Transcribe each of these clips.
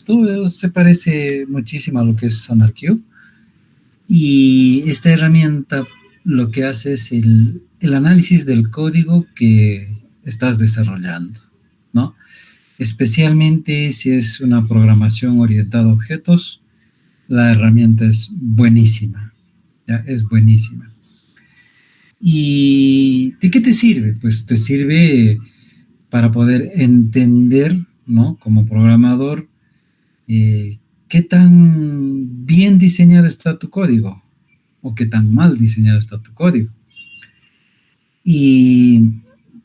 Esto se parece muchísimo a lo que es SonarQube. Y esta herramienta lo que hace es el análisis del código que estás desarrollando, ¿no? Especialmente si es una programación orientada a objetos, la herramienta es buenísima, ¿ya? Es buenísima. ¿Y de qué te sirve? Pues te sirve para poder entender, ¿no? Como programador, eh, qué tan bien diseñado está tu código o qué tan mal diseñado está tu código. Y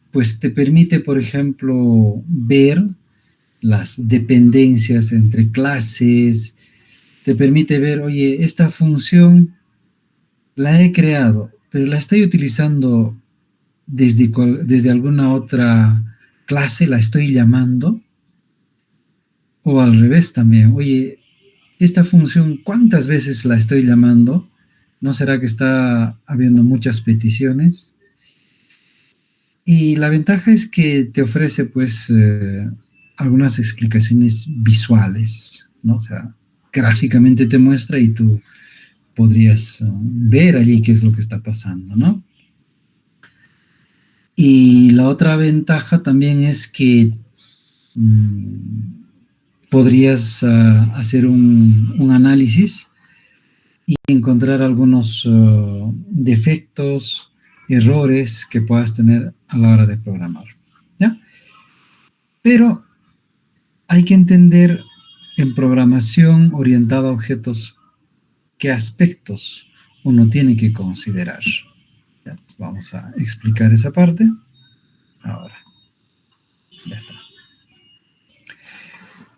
pues te permite, por ejemplo, ver las dependencias entre clases, te permite ver, oye, esta función la he creado, pero la estoy utilizando desde alguna otra clase, la estoy llamando, o al revés también, oye, esta función, ¿cuántas veces la estoy llamando? ¿No será que está habiendo muchas peticiones? Y la ventaja es que te ofrece, pues, algunas explicaciones visuales, ¿no? O sea, gráficamente te muestra y tú podrías ver allí qué es lo que está pasando, ¿no? Y la otra ventaja también es que mm, podrías hacer un análisis y encontrar algunos defectos, errores que puedas tener a la hora de programar, ¿ya? Pero hay que entender en programación orientada a objetos qué aspectos uno tiene que considerar. Ya, pues vamos a explicar esa parte. Ahora, ya está.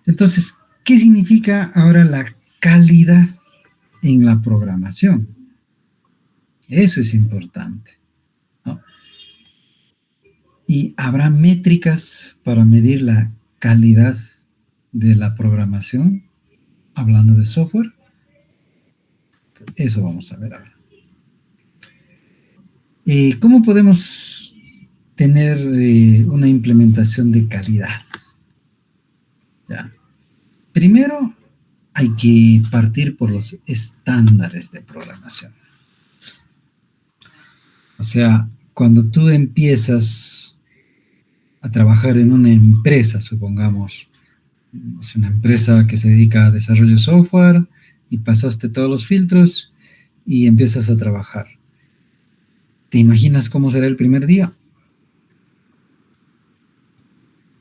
Entonces, ¿qué significa ahora la calidad en la programación? Eso es importante, ¿no? Y habrá métricas para medir la calidad de la programación, hablando de software. Eso vamos a ver ahora. ¿Cómo podemos tener una implementación de calidad? ¿Ya? Primero, hay que partir por los estándares de programación. O sea, cuando tú empiezas a trabajar en una empresa, supongamos, es una empresa que se dedica a desarrollo de software y pasaste todos los filtros y empiezas a trabajar. ¿Te imaginas cómo será el primer día?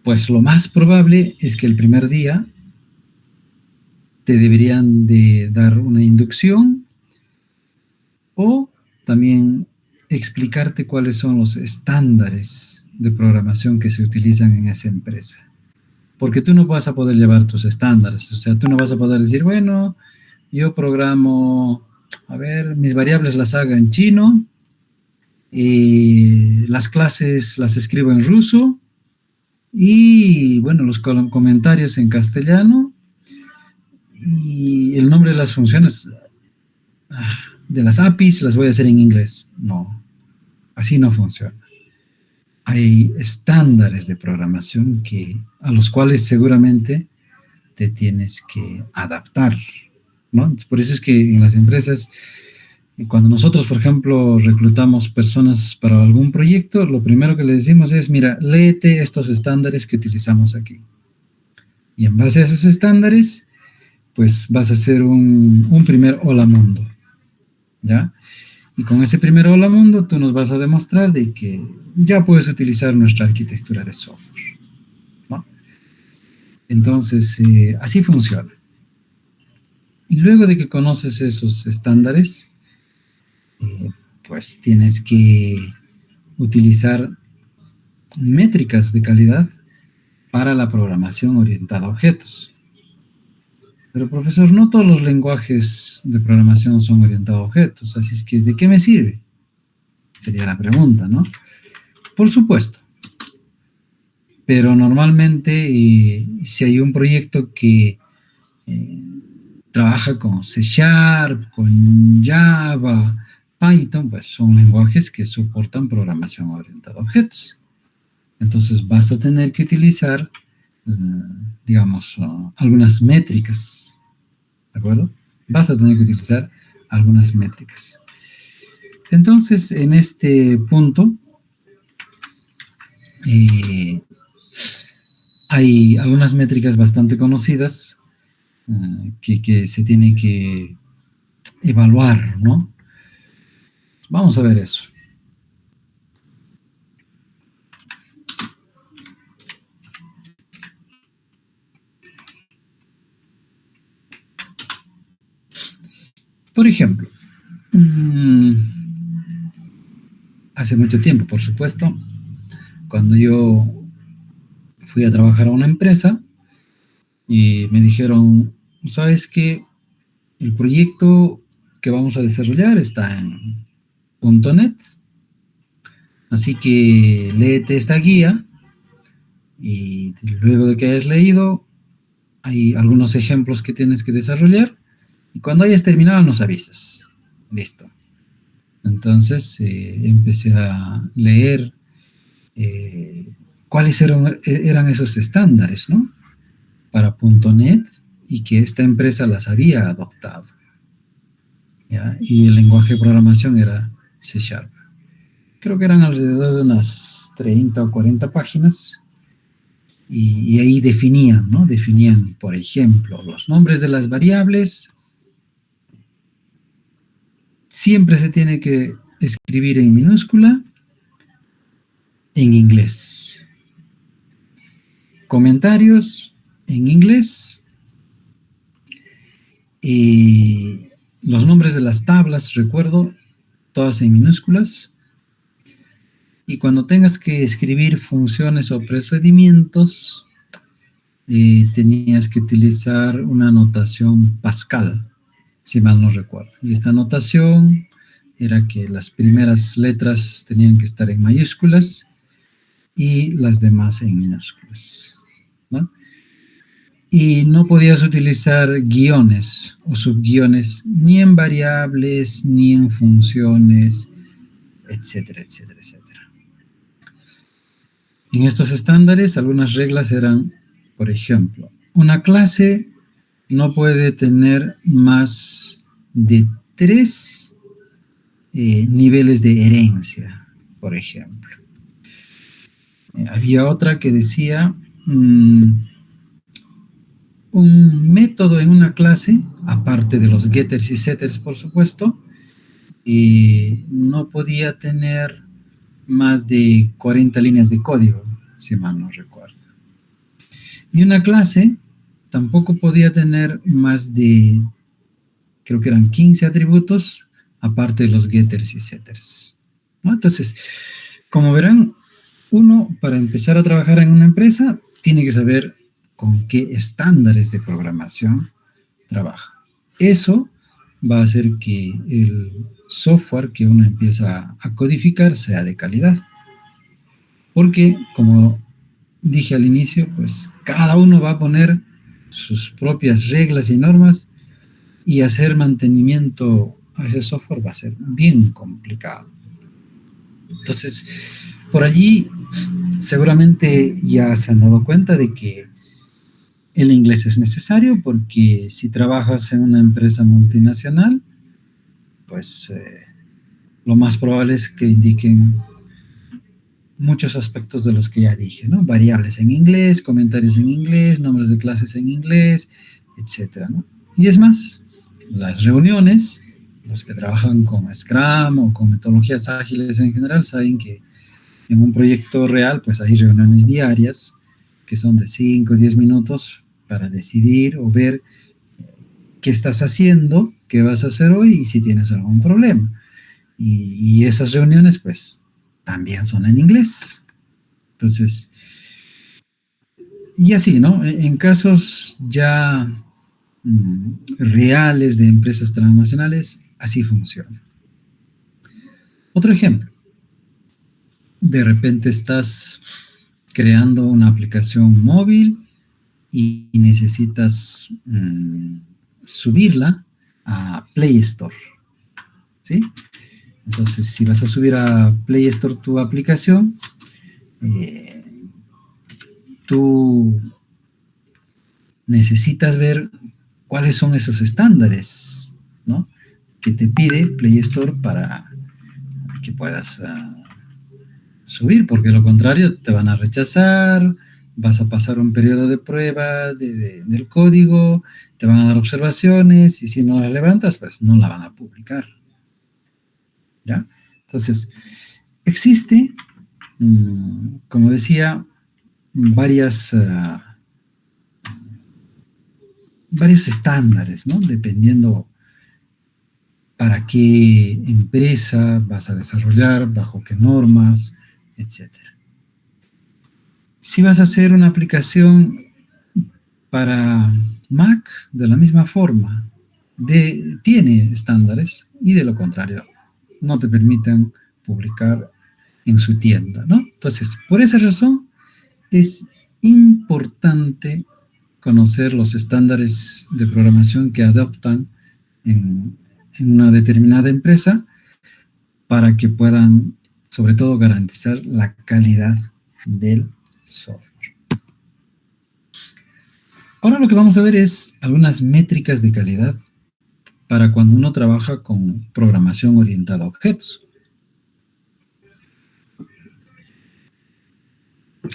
Pues lo más probable es que el primer día te deberían de dar una inducción o también explicarte cuáles son los estándares de programación que se utilizan en esa empresa. Porque tú no vas a poder llevar tus estándares, o sea, tú no vas a poder decir, bueno, yo programo, a ver, mis variables las hago en chino, y las clases las escribo en ruso, y bueno, los comentarios en castellano, y el nombre de las funciones de las APIs las voy a hacer en inglés. No, así no funciona. Hay estándares de programación a los cuales seguramente te tienes que adaptar, ¿no? Por eso es que en las empresas, cuando nosotros, por ejemplo, reclutamos personas para algún proyecto, lo primero que le decimos es, mira, léete estos estándares que utilizamos aquí. Y en base a esos estándares, pues vas a hacer un primer hola mundo, ¿ya? Y con ese primer hola mundo, tú nos vas a demostrar de que ya puedes utilizar nuestra arquitectura de software, ¿no? Entonces, así funciona. Y luego de que conoces esos estándares, eh, pues tienes que utilizar métricas de calidad para la programación orientada a objetos. Pero profesor, no todos los lenguajes de programación son orientados a objetos, así es que ¿de qué me sirve? Sería la pregunta, ¿no? Por supuesto, pero normalmente si hay un proyecto que eh, trabaja con C Sharp, con Java, Python, pues son lenguajes que soportan programación orientada a objetos. Entonces vas a tener que utilizar digamos, algunas métricas, ¿de acuerdo? Vas a tener que utilizar algunas métricas. Entonces, en este punto, hay algunas métricas bastante conocidas que se tienen que evaluar, ¿no? Vamos a ver eso. Por ejemplo, hace mucho tiempo, por supuesto, cuando yo fui a trabajar a una empresa y me dijeron, ¿sabes qué? El proyecto que vamos a desarrollar está en .NET, así que léete esta guía y luego de que hayas leído, hay algunos ejemplos que tienes que desarrollar y cuando hayas terminado nos avisas. Listo. Entonces empecé a leer eh, cuáles eran esos estándares, ¿no? Para .NET y que esta empresa las había adoptado. ¿Ya? Y el lenguaje de programación era C Sharp. Creo que eran alrededor de unas 30 o 40 páginas y ahí definían, ¿no? Definían, por ejemplo, los nombres de las variables. Siempre se tiene que escribir en minúscula en inglés. Comentarios en inglés. Y los nombres de las tablas, recuerdo, todas en minúsculas. Y cuando tengas que escribir funciones o procedimientos, tenías que utilizar una notación Pascal, si mal no recuerdo. Y esta notación era que las primeras letras tenían que estar en mayúsculas y las demás en minúsculas, ¿no? Y no podías utilizar guiones o subguiones ni en variables, ni en funciones, etcétera, etcétera, etcétera. En estos estándares, algunas reglas eran, por ejemplo, una clase no puede tener más de 3 niveles de herencia, por ejemplo. Había otra que decía un método en una clase, aparte de los getters y setters, por supuesto, no podía tener más de 40 líneas de código, si mal no recuerdo. Y una clase tampoco podía tener más de, creo que eran 15 atributos, aparte de los getters y setters, ¿no? Entonces, como verán, uno para empezar a trabajar en una empresa tiene que saber con qué estándares de programación trabaja. Eso va a hacer que el software que uno empieza a codificar sea de calidad. Porque, como dije al inicio, pues cada uno va a poner sus propias reglas y normas y hacer mantenimiento a ese software va a ser bien complicado. Entonces, por allí seguramente ya se han dado cuenta de que el inglés es necesario porque si trabajas en una empresa multinacional, pues lo más probable es que indiquen muchos aspectos de los que ya dije, ¿no? Variables en inglés, comentarios en inglés, nombres de clases en inglés, etcétera, ¿no? Y es más, las reuniones, los que trabajan con Scrum o con metodologías ágiles en general, saben que en un proyecto real, pues hay reuniones diarias que son de 5 o 10 minutos para decidir o ver qué estás haciendo, qué vas a hacer hoy y si tienes algún problema. Y esas reuniones, pues, también son en inglés. Entonces, y así, ¿no? En casos ya reales de empresas transnacionales, así funciona. Otro ejemplo, de repente estás creando una aplicación móvil y necesitas subirla a Play Store, ¿sí? Entonces, si vas a subir a Play Store tu aplicación, tú necesitas ver cuáles son esos estándares, ¿no? Que te pide Play Store para que puedas subir, porque de lo contrario te van a rechazar, vas a pasar un periodo de prueba del código, te van a dar observaciones y si no las levantas, pues no la van a publicar. ¿Ya? Entonces, existe, como decía, varios estándares, ¿no? Dependiendo para qué empresa vas a desarrollar, bajo qué normas, etcétera. Si vas a hacer una aplicación para Mac, de la misma forma, tiene estándares y de lo contrario, no te permiten publicar en su tienda, ¿no? Entonces, por esa razón, es importante conocer los estándares de programación que adoptan en una determinada empresa para que puedan, sobre todo, garantizar la calidad del software. Ahora lo que vamos a ver es algunas métricas de calidad para cuando uno trabaja con programación orientada a objetos.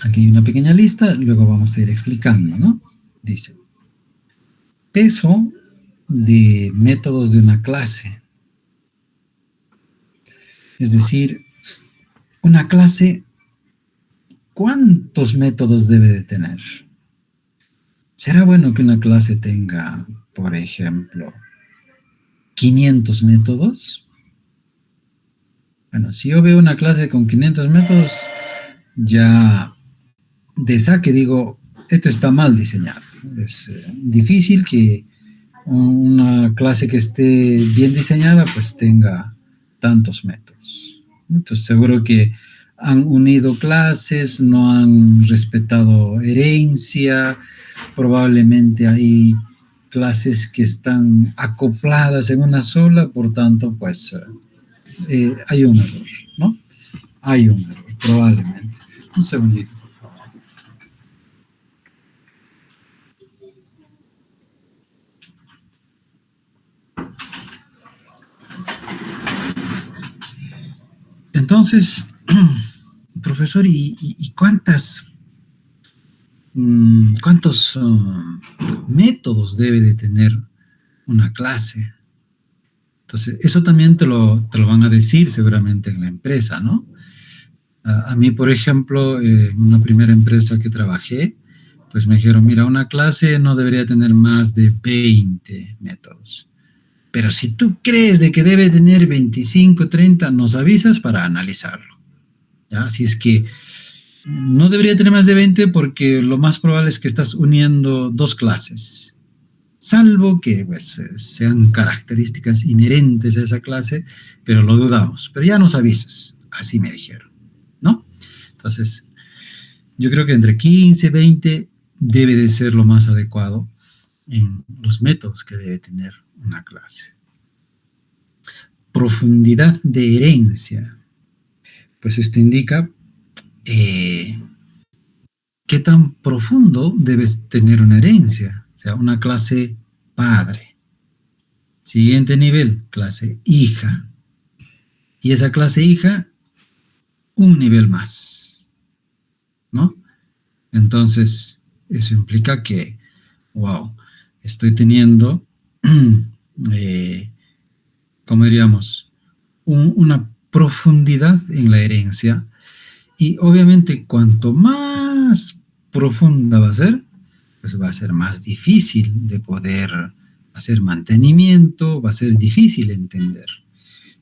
Aquí hay una pequeña lista, luego vamos a ir explicando, ¿no? Dice, peso de métodos de una clase. Es decir, una clase, ¿cuántos métodos debe de tener? ¿Será bueno que una clase tenga, por ejemplo, 500 métodos? Bueno, si yo veo una clase con 500 métodos, ya de saque digo, esto está mal diseñado. Es difícil que una clase que esté bien diseñada pues tenga tantos métodos. Entonces seguro que han unido clases, no han respetado herencia, probablemente hay clases que están acopladas en una sola, por tanto pues hay un error, ¿no? Hay un error, probablemente. Un segundito. Entonces, profesor, ¿y cuántos métodos debe de tener una clase? Entonces, eso también te lo van a decir seguramente en la empresa, ¿no? A mí, por ejemplo, en una primera empresa que trabajé, pues me dijeron, mira, una clase no debería tener más de 20 métodos. Pero si tú crees de que debe tener 25, 30, nos avisas para analizarlo. ¿Ya? Así es que no debería tener más de 20 porque lo más probable es que estás uniendo dos clases. Salvo que pues, sean características inherentes a esa clase, pero lo dudamos. Pero ya nos avisas. Así me dijeron, ¿no? Entonces, yo creo que entre 15, 20 debe de ser lo más adecuado en los métodos que debe tener una clase. Profundidad de herencia. Pues esto indica qué tan profundo debe tener una herencia. O sea, una clase padre. Siguiente nivel, clase hija. Y esa clase hija, un nivel más. ¿No? Entonces, eso implica que, wow, estoy teniendo, como diríamos, una profundidad en la herencia. Y obviamente, cuanto más profunda va a ser, pues va a ser más difícil de poder hacer mantenimiento, va a ser difícil entender.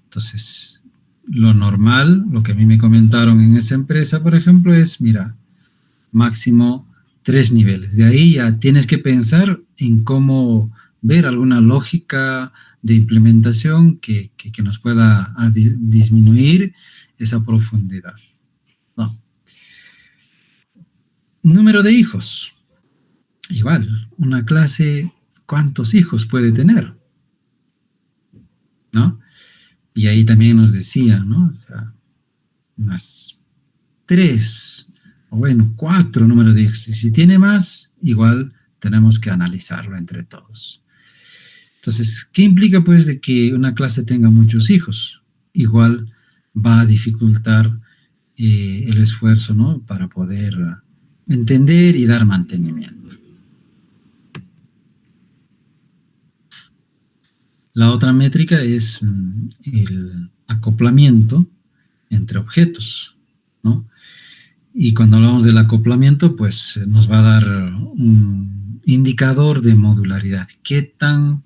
Entonces, lo normal, lo que a mí me comentaron en esa empresa, por ejemplo, es, mira, máximo 3 niveles. De ahí ya tienes que pensar en cómo ver alguna lógica de implementación que nos pueda disminuir esa profundidad. No. Número de hijos. Igual, una clase, ¿cuántos hijos puede tener? ¿No? Y ahí también nos decía, ¿no? O sea, unas 3, o bueno, 4 números de hijos. Y si tiene más, igual tenemos que analizarlo entre todos. Entonces, ¿qué implica pues de que una clase tenga muchos hijos? Igual va a dificultar el esfuerzo, ¿no? Para poder entender y dar mantenimiento. La otra métrica es el acoplamiento entre objetos, ¿no? Y cuando hablamos del acoplamiento, pues nos va a dar un indicador de modularidad. ¿Qué tan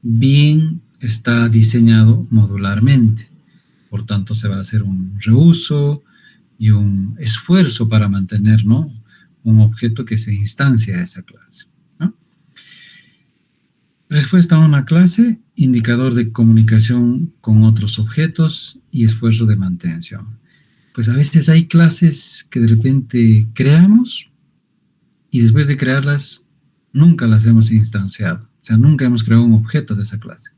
bien está diseñado modularmente? Por tanto, se va a hacer un reuso y un esfuerzo para mantener, ¿no?, un objeto que se instancia a esa clase, ¿no? Respuesta a una clase, indicador de comunicación con otros objetos y esfuerzo de mantención. Pues a veces hay clases que de repente creamos y después de crearlas nunca las hemos instanciado. O sea, nunca hemos creado un objeto de esa clase.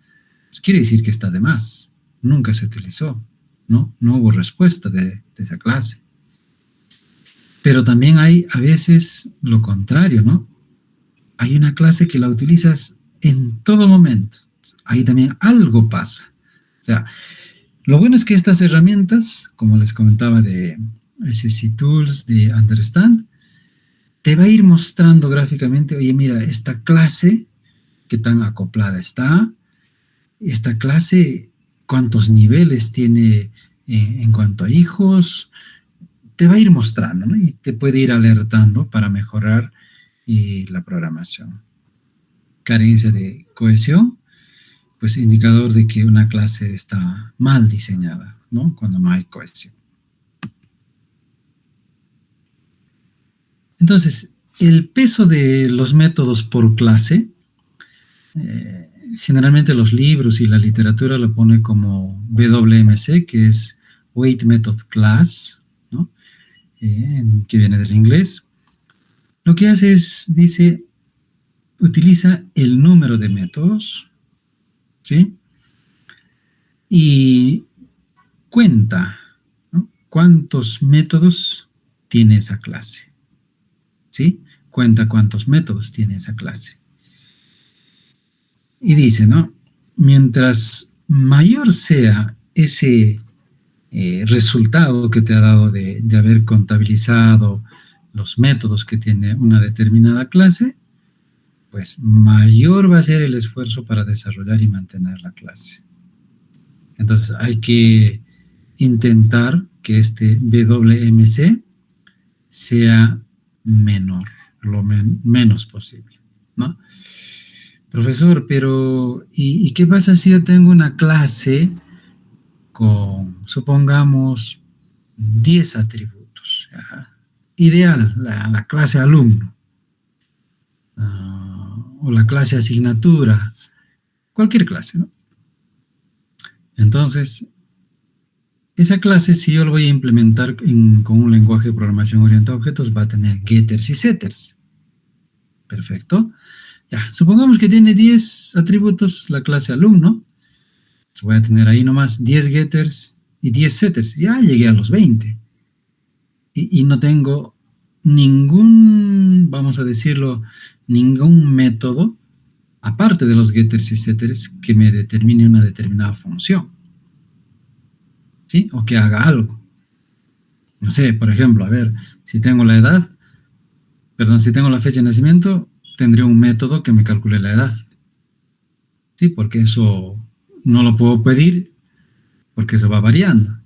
Eso quiere decir que está de más. Nunca se utilizó, ¿no? No hubo respuesta de esa clase. Pero también hay a veces lo contrario, ¿no? Hay una clase que la utilizas en todo momento. Ahí también algo pasa. O sea, lo bueno es que estas herramientas, como les comentaba de SC Tools, de Understand, te va a ir mostrando gráficamente, oye, mira, esta clase, qué tan acoplada está, esta clase, cuántos niveles tiene en cuanto a hijos, te va a ir mostrando, ¿no? Y te puede ir alertando para mejorar la programación. Carencia de cohesión, pues indicador de que una clase está mal diseñada, ¿no? Cuando no hay cohesión. Entonces, el peso de los métodos por clase, generalmente los libros y la literatura lo pone como WMC, que es Weight Method Class, ¿no? Que viene del inglés. Lo que hace es, dice, utiliza el número de métodos, ¿sí? Y cuenta, ¿no?, cuántos métodos tiene esa clase, ¿sí? Cuenta cuántos métodos tiene esa clase. Y dice, ¿no? Mientras mayor sea ese resultado que te ha dado de haber contabilizado los métodos que tiene una determinada clase, pues mayor va a ser el esfuerzo para desarrollar y mantener la clase. Entonces hay que intentar que este WMC sea menor, lo menos posible, ¿no? Profesor, pero ¿y qué pasa si yo tengo una clase con, supongamos, 10 atributos? ¿Ya? Ideal, la clase alumno, o la clase asignatura, cualquier clase, ¿no? Entonces, esa clase, si yo lo voy a implementar con un lenguaje de programación orientado a objetos, va a tener getters y setters. Perfecto. Ya, supongamos que tiene 10 atributos la clase alumno. Pues voy a tener ahí nomás 10 getters y 10 setters. Ya llegué a los 20. Y no tengo ningún, vamos a decirlo, ningún método, aparte de los getters y setters, que me determine una determinada función, ¿sí? O que haga algo. No sé, por ejemplo, a ver, si tengo la edad, perdón, si tengo la fecha de nacimiento, tendré un método que me calcule la edad. Sí, porque eso no lo puedo pedir porque eso va variando.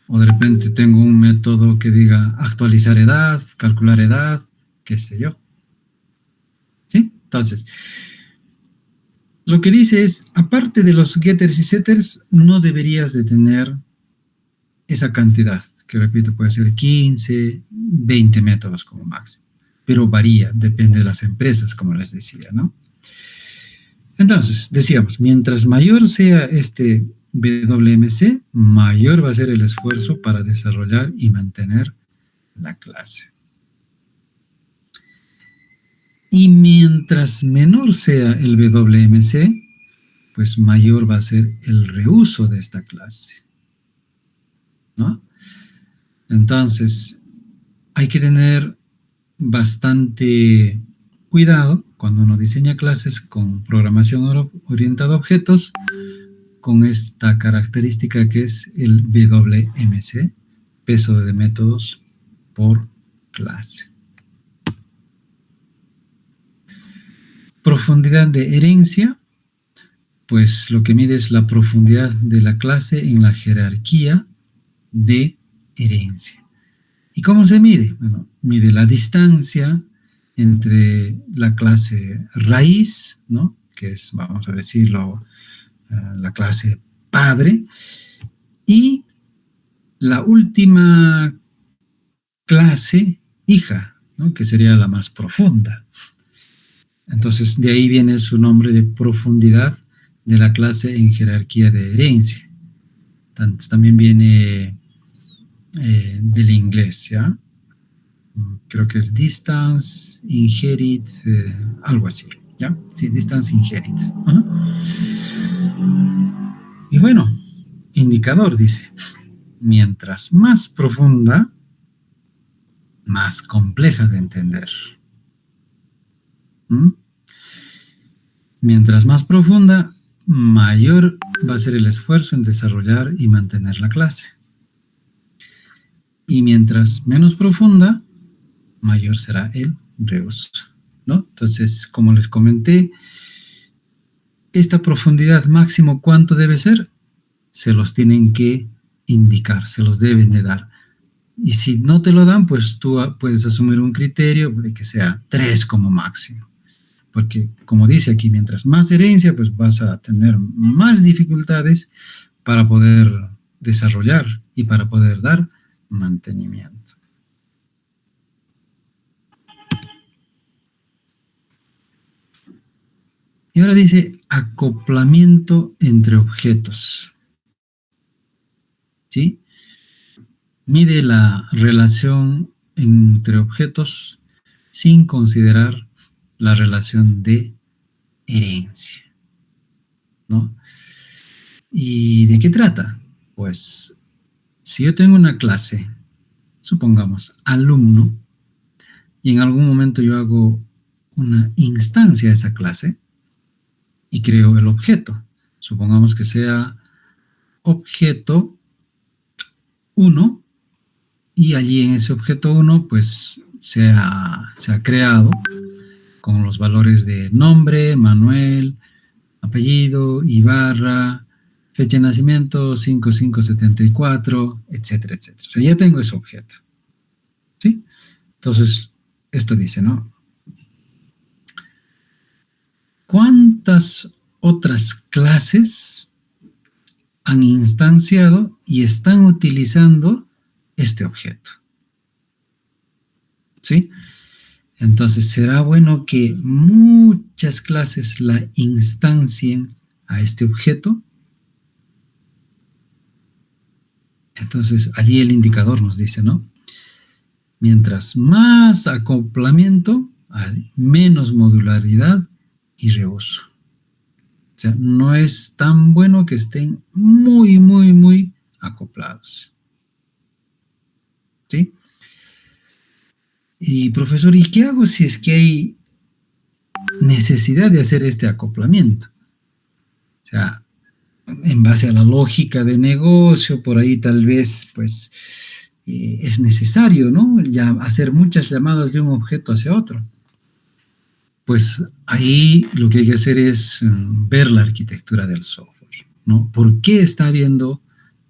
O de repente tengo un método que diga actualizar edad, calcular edad, qué sé yo. ¿Sí? Entonces, lo que dice es, aparte de los getters y setters, no deberías de tener esa cantidad, que repito, puede ser 15, 20 métodos como máximo. Pero varía, depende de las empresas, como les decía, ¿no? Entonces, decíamos, mientras mayor sea este WMC, mayor va a ser el esfuerzo para desarrollar y mantener la clase. Y mientras menor sea el WMC, pues mayor va a ser el reuso de esta clase, ¿no? Entonces, hay que tener bastante cuidado cuando uno diseña clases con programación orientada a objetos, con esta característica que es el WMC, peso de métodos por clase. Profundidad de herencia, pues lo que mide es la profundidad de la clase en la jerarquía de herencia. ¿Y cómo se mide? Bueno, mide la distancia entre la clase raíz, ¿no? Que es, vamos a decirlo, la clase padre, y la última clase hija, ¿no? Que sería la más profunda. Entonces, de ahí viene su nombre de profundidad de la clase en jerarquía de herencia. También viene del inglés, ¿ya? Creo que es distance, inherit, algo así, ¿ya? Sí, distance, inherit. Y bueno, indicador dice, mientras más profunda, más compleja de entender. Mientras más profunda, mayor va a ser el esfuerzo en desarrollar y mantener la clase. Y mientras menos profunda, mayor será el reuso, ¿no? Entonces, como les comenté, esta profundidad máximo, ¿cuánto debe ser? Se los tienen que indicar, se los deben de dar. Y si no te lo dan, pues tú puedes asumir un criterio de que sea 3 como máximo. Porque, como dice aquí, mientras más herencia, pues vas a tener más dificultades para poder desarrollar y para poder dar mantenimiento. Y ahora dice acoplamiento entre objetos. ¿Sí? Mide la relación entre objetos sin considerar la relación de herencia, ¿no? ¿Y de qué trata? Pues, si yo tengo una clase, supongamos, alumno, y en algún momento yo hago una instancia de esa clase y creo el objeto. Supongamos que sea objeto 1 y allí en ese objeto 1 pues se ha creado con los valores de nombre, Manuel, apellido, Ibarra, fecha de nacimiento 5574, etcétera, etcétera. O sea, ya tengo ese objeto. ¿Sí? Entonces, esto dice, ¿no? ¿Cuántas otras clases han instanciado y están utilizando este objeto? ¿Sí? Entonces, será bueno que muchas clases la instancien a este objeto. Entonces, allí el indicador nos dice, ¿no? Mientras más acoplamiento, hay menos modularidad y reuso. O sea, no es tan bueno que estén muy, muy, muy acoplados. ¿Sí? Y profesor, ¿y qué hago si es que hay necesidad de hacer este acoplamiento? O sea, en base a la lógica de negocio, por ahí tal vez, pues, es necesario, ¿no? Ya hacer muchas llamadas de un objeto hacia otro. Pues ahí lo que hay que hacer es ver la arquitectura del software, ¿no? ¿Por qué está habiendo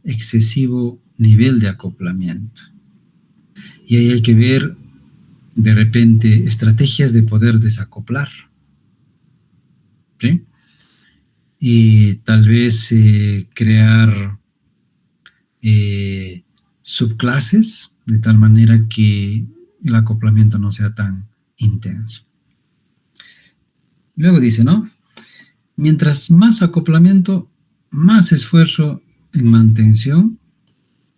excesivo nivel de acoplamiento? Y ahí hay que ver, de repente, estrategias de poder desacoplar, ¿sí? Y tal vez crear subclases de tal manera que el acoplamiento no sea tan intenso. Luego dice, ¿no? Mientras más acoplamiento, más esfuerzo en mantención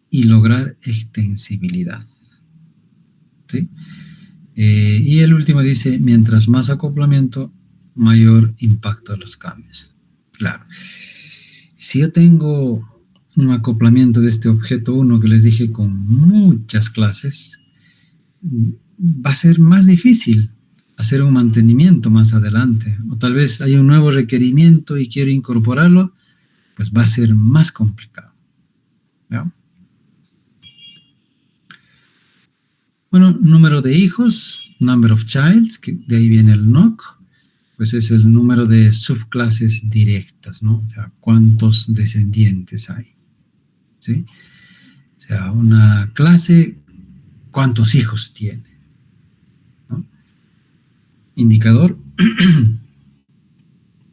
y lograr extensibilidad. ¿Sí? Y el último dice, mientras más acoplamiento, mayor impacto de los cambios. Claro. Si yo tengo un acoplamiento de este objeto 1 que les dije con muchas clases, va a ser más difícil hacer un mantenimiento más adelante, o tal vez hay un nuevo requerimiento y quiero incorporarlo, pues va a ser más complicado. ¿Ya? Bueno, número de hijos, number of childs, que de ahí viene el NOC, pues es el número de subclases directas, ¿no? O sea, cuántos descendientes hay, ¿sí? O sea, una clase, cuántos hijos tiene, ¿no? Indicador,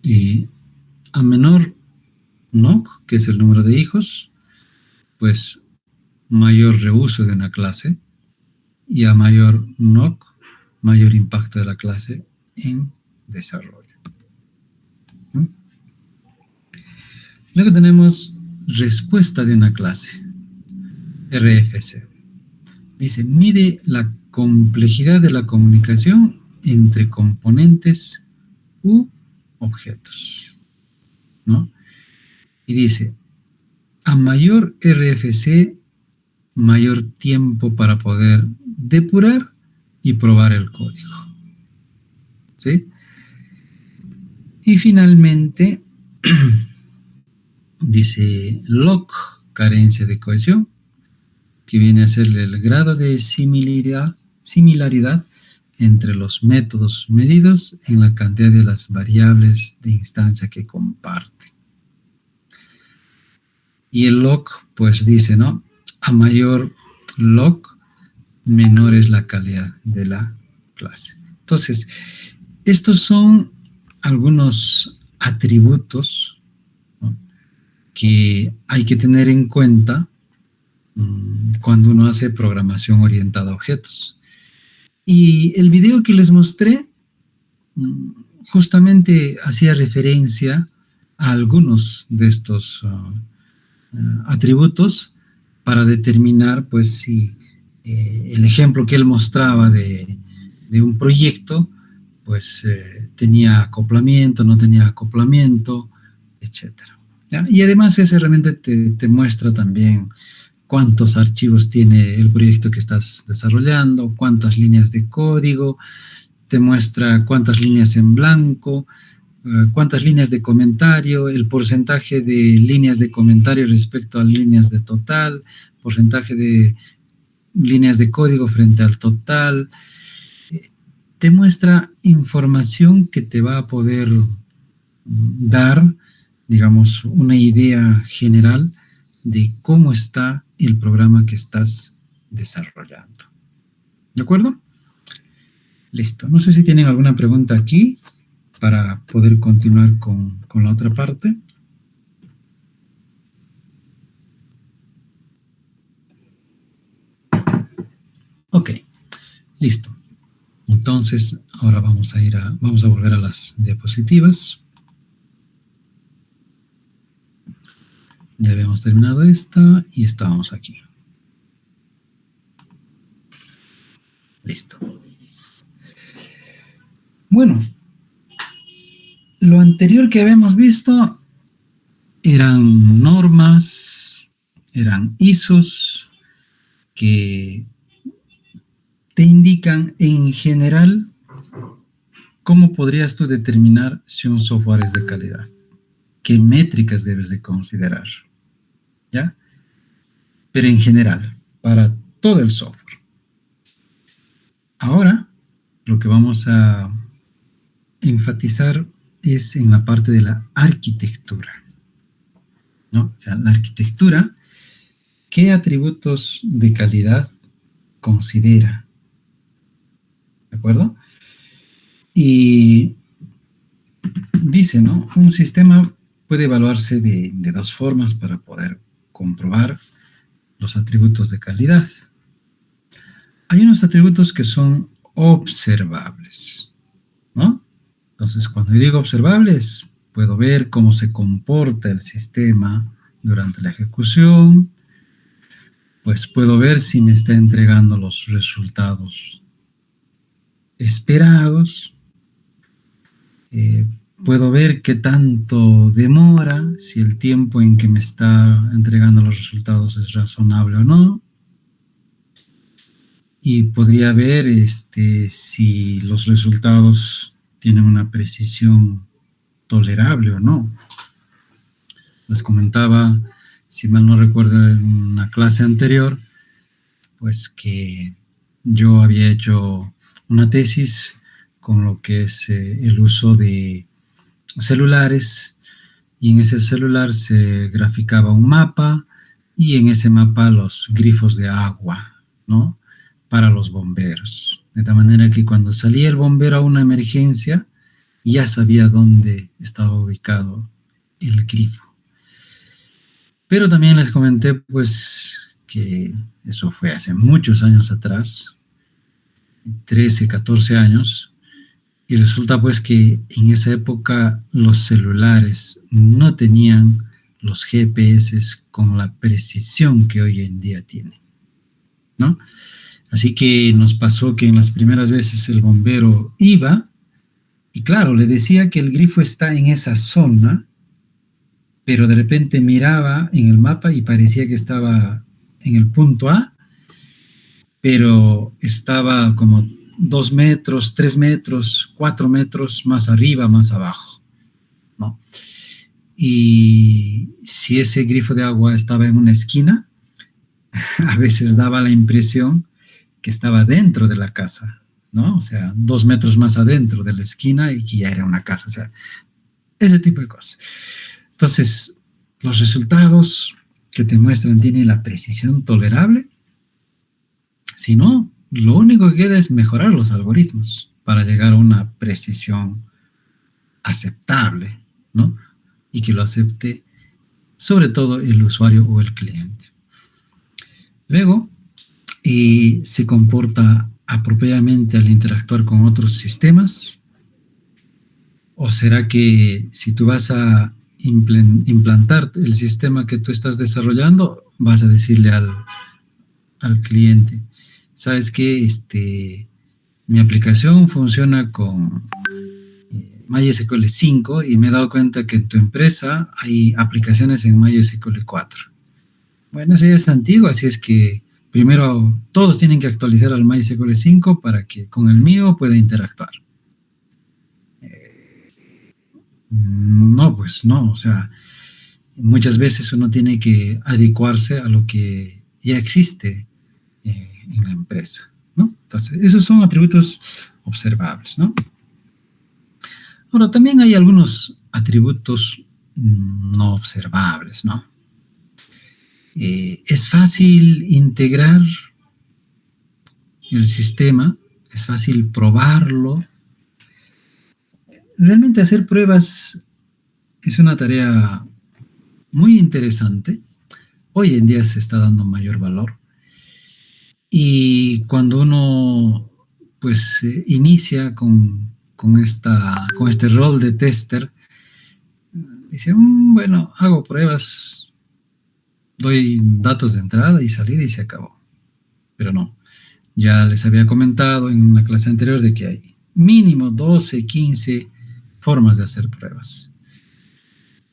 y a menor NOC, que es el número de hijos, pues mayor reuso de una clase, y a mayor NOC, mayor impacto de la clase en desarrollo. ¿No? Luego tenemos respuesta de una clase, RFC. Dice, mide la complejidad de la comunicación entre componentes u objetos, ¿no? Y dice, a mayor RFC, mayor tiempo para poder depurar y probar el código, ¿sí? Y finalmente, dice log, carencia de cohesión, que viene a ser el grado de similaridad entre los métodos medidos en la cantidad de las variables de instancia que comparten. Y el log, pues dice, ¿no? A mayor log, menor es la calidad de la clase. Entonces, estos son algunos atributos, ¿no?, que hay que tener en cuenta cuando uno hace programación orientada a objetos. Y el video que les mostré justamente hacía referencia a algunos de estos atributos para determinar, pues, si el ejemplo que él mostraba de un proyecto, pues, tenía acoplamiento, no tenía acoplamiento, etcétera. ¿Ya? Y además esa herramienta te muestra también cuántos archivos tiene el proyecto que estás desarrollando, cuántas líneas de código, te muestra cuántas líneas en blanco, cuántas líneas de comentario, el porcentaje de líneas de comentario respecto a líneas de total, porcentaje de líneas de código frente al total. Te muestra información que te va a poder dar, digamos, una idea general de cómo está el programa que estás desarrollando. ¿De acuerdo? Listo. No sé si tienen alguna pregunta aquí para poder continuar con la otra parte. Ok, listo. Entonces, ahora vamos a volver a las diapositivas. Ya habíamos terminado esta y estábamos aquí. Listo. Bueno, lo anterior que habíamos visto eran normas, eran ISOs que te indican en general cómo podrías tú determinar si un software es de calidad, qué métricas debes de considerar, ¿ya? Pero en general, para todo el software. Ahora, lo que vamos a enfatizar es en la parte de la arquitectura, ¿no? O sea, la arquitectura, ¿qué atributos de calidad considera? ¿De acuerdo? Y dice, ¿no? Un sistema puede evaluarse de dos formas para poder comprobar los atributos de calidad. Hay unos atributos que son observables, ¿no? Entonces, cuando yo digo observables, puedo ver cómo se comporta el sistema durante la ejecución, pues puedo ver si me está entregando los resultados esperados, puedo ver qué tanto demora, si el tiempo en que me está entregando los resultados es razonable o no. y podría ver si los resultados tienen una precisión tolerable o no. Les comentaba, si mal no recuerdo, en una clase anterior, pues que yo había hecho una tesis con lo que es el uso de celulares, y en ese celular se graficaba un mapa y en ese mapa los grifos de agua, ¿no? Para los bomberos. De tal manera que cuando salía el bombero a una emergencia, ya sabía dónde estaba ubicado el grifo. Pero también les comenté, pues, que eso fue hace muchos años atrás, 13, 14 años, y resulta pues que en esa época los celulares no tenían los GPS con la precisión que hoy en día tienen, ¿no? Así que nos pasó que en las primeras veces el bombero iba y claro, le decía que el grifo está en esa zona, pero de repente miraba en el mapa y parecía que estaba en el punto A, pero estaba como 2 metros, 3 metros, 4 metros más arriba, más abajo, ¿no? Y si ese grifo de agua estaba en una esquina, a veces daba la impresión que estaba dentro de la casa, ¿no? O sea, 2 metros más adentro de la esquina y que ya era una casa, o sea, ese tipo de cosas. Entonces, los resultados que te muestran tienen la precisión tolerable. Si no, lo único que queda es mejorar los algoritmos para llegar a una precisión aceptable, ¿no? Y que lo acepte sobre todo el usuario o el cliente. Luego, se comporta apropiadamente al interactuar con otros sistemas. ¿O será que si tú vas a implantar el sistema que tú estás desarrollando, vas a decirle al cliente, sabes que mi aplicación funciona con MySQL 5 y me he dado cuenta que en tu empresa hay aplicaciones en MySQL 4? Bueno, eso ya es antiguo, así es que primero todos tienen que actualizar al MySQL 5 para que con el mío pueda interactuar. No, pues no, o sea, muchas veces uno tiene que adecuarse a lo que ya existe en la empresa, ¿no? Entonces, esos son atributos observables, ¿no? Ahora, también hay algunos atributos no observables, ¿no? Es fácil integrar el sistema, es fácil probarlo. Realmente hacer pruebas es una tarea muy interesante. Hoy en día se está dando mayor valor. Y cuando uno pues inicia con este rol de tester, dice, bueno, hago pruebas, doy datos de entrada y salida y se acabó. Pero no, ya les había comentado en una clase anterior de que hay mínimo 12, 15 formas de hacer pruebas.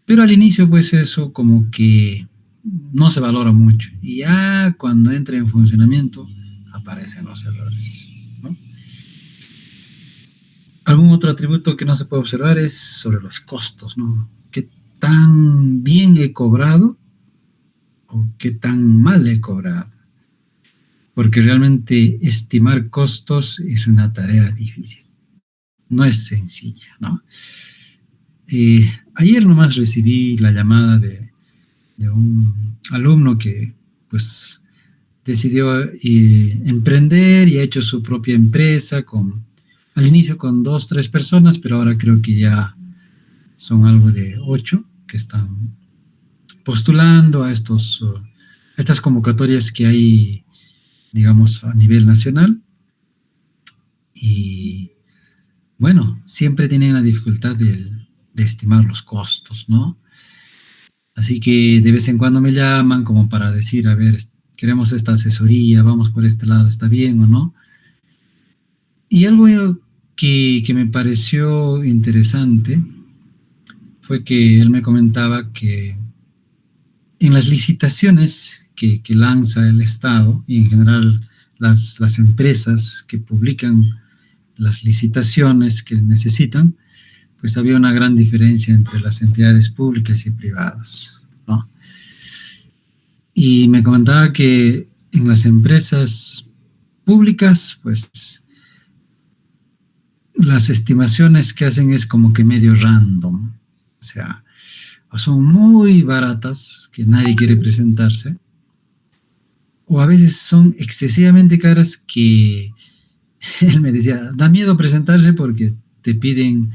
Pero al inicio pues eso como que no se valora mucho. Y ya cuando entra en funcionamiento aparecen los errores, ¿no? Algún otro atributo que no se puede observar es sobre los costos, ¿no? ¿Qué tan bien he cobrado o qué tan mal he cobrado? Porque realmente estimar costos es una tarea difícil. No es sencilla, ¿no? Ayer nomás recibí la llamada de un alumno que pues decidió emprender y ha hecho su propia empresa al inicio con 2, 3 personas, pero ahora creo que ya son algo de 8 que están postulando a estas convocatorias que hay, digamos, a nivel nacional. Y bueno, siempre tienen la dificultad de estimar los costos, ¿no? Así que de vez en cuando me llaman como para decir, a ver, queremos esta asesoría, vamos por este lado, ¿está bien o no? Y algo que me pareció interesante fue que él me comentaba que en las licitaciones que lanza el Estado y en general las empresas que publican las licitaciones que necesitan, pues había una gran diferencia entre las entidades públicas y privadas, ¿no? Y me comentaba que en las empresas públicas, pues las estimaciones que hacen es como que medio random, o sea, o son muy baratas, que nadie quiere presentarse, o a veces son excesivamente caras que él me decía, da miedo presentarse porque te piden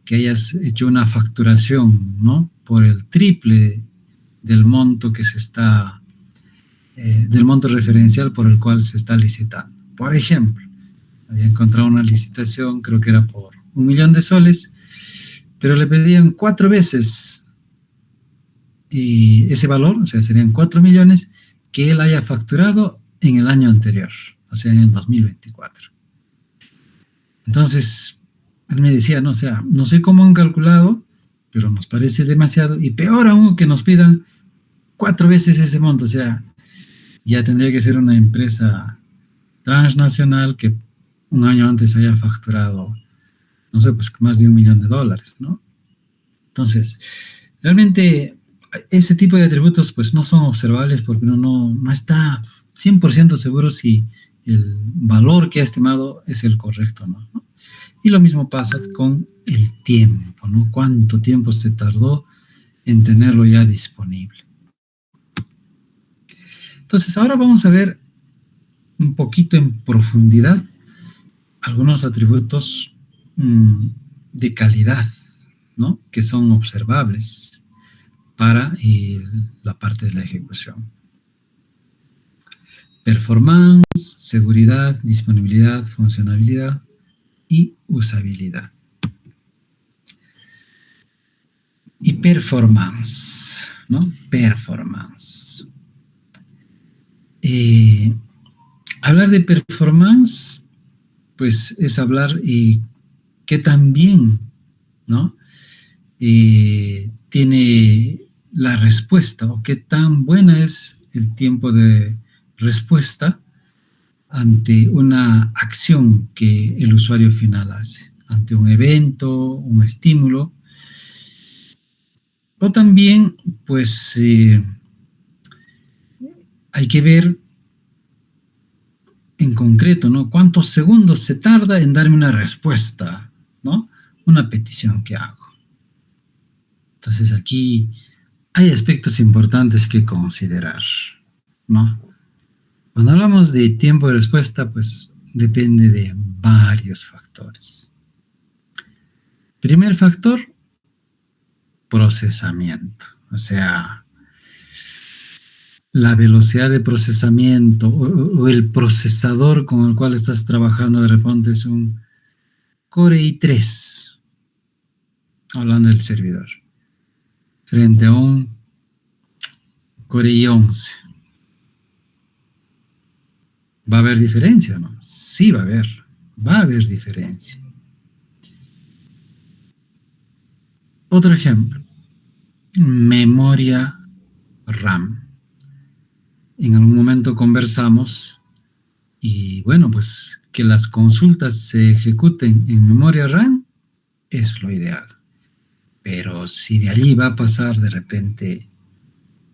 que hayas hecho una facturación, ¿no? Por el triple del monto que se está, del monto referencial por el cual se está licitando. Por ejemplo, había encontrado una licitación, creo que era por 1.000.000 de soles, pero le pedían 4 veces y ese valor, o sea, serían 4 millones que él haya facturado en el año anterior, o sea, en el 2024. Entonces, él me decía, no, o sea, no sé cómo han calculado, pero nos parece demasiado, y peor aún que nos pidan 4 veces ese monto, o sea, ya tendría que ser una empresa transnacional que un año antes haya facturado, no sé, pues más de $1.000.000, ¿no? Entonces, realmente ese tipo de atributos pues no son observables porque uno no está 100% seguro si el valor que ha estimado es el correcto, ¿no? Y lo mismo pasa con el tiempo, ¿no? ¿Cuánto tiempo se tardó en tenerlo ya disponible? Entonces, ahora vamos a ver un poquito en profundidad algunos atributos de calidad, ¿no? Que son observables para la parte de la ejecución. Performance, seguridad, disponibilidad, funcionalidad y usabilidad. Y performance, ¿no? Performance. Hablar de performance, pues es hablar qué tan bien, ¿no? Tiene la respuesta o qué tan buena es el tiempo de respuesta ante una acción que el usuario final hace, ante un evento, un estímulo. O también, pues, hay que ver en concreto, ¿no? ¿Cuántos segundos se tarda en darme una respuesta, ¿no? Una petición que hago. Entonces aquí hay aspectos importantes que considerar, ¿no? Cuando hablamos de tiempo de respuesta, pues depende de varios factores. Primer factor, procesamiento. O sea, la velocidad de procesamiento o el procesador con el cual estás trabajando de repente es un Core i3, hablando del servidor, frente a un Core i11. ¿Va a haber diferencia o no? Sí va a haber diferencia. Otro ejemplo, memoria RAM. En algún momento conversamos y bueno, pues que las consultas se ejecuten en memoria RAM es lo ideal. Pero si de allí va a pasar de repente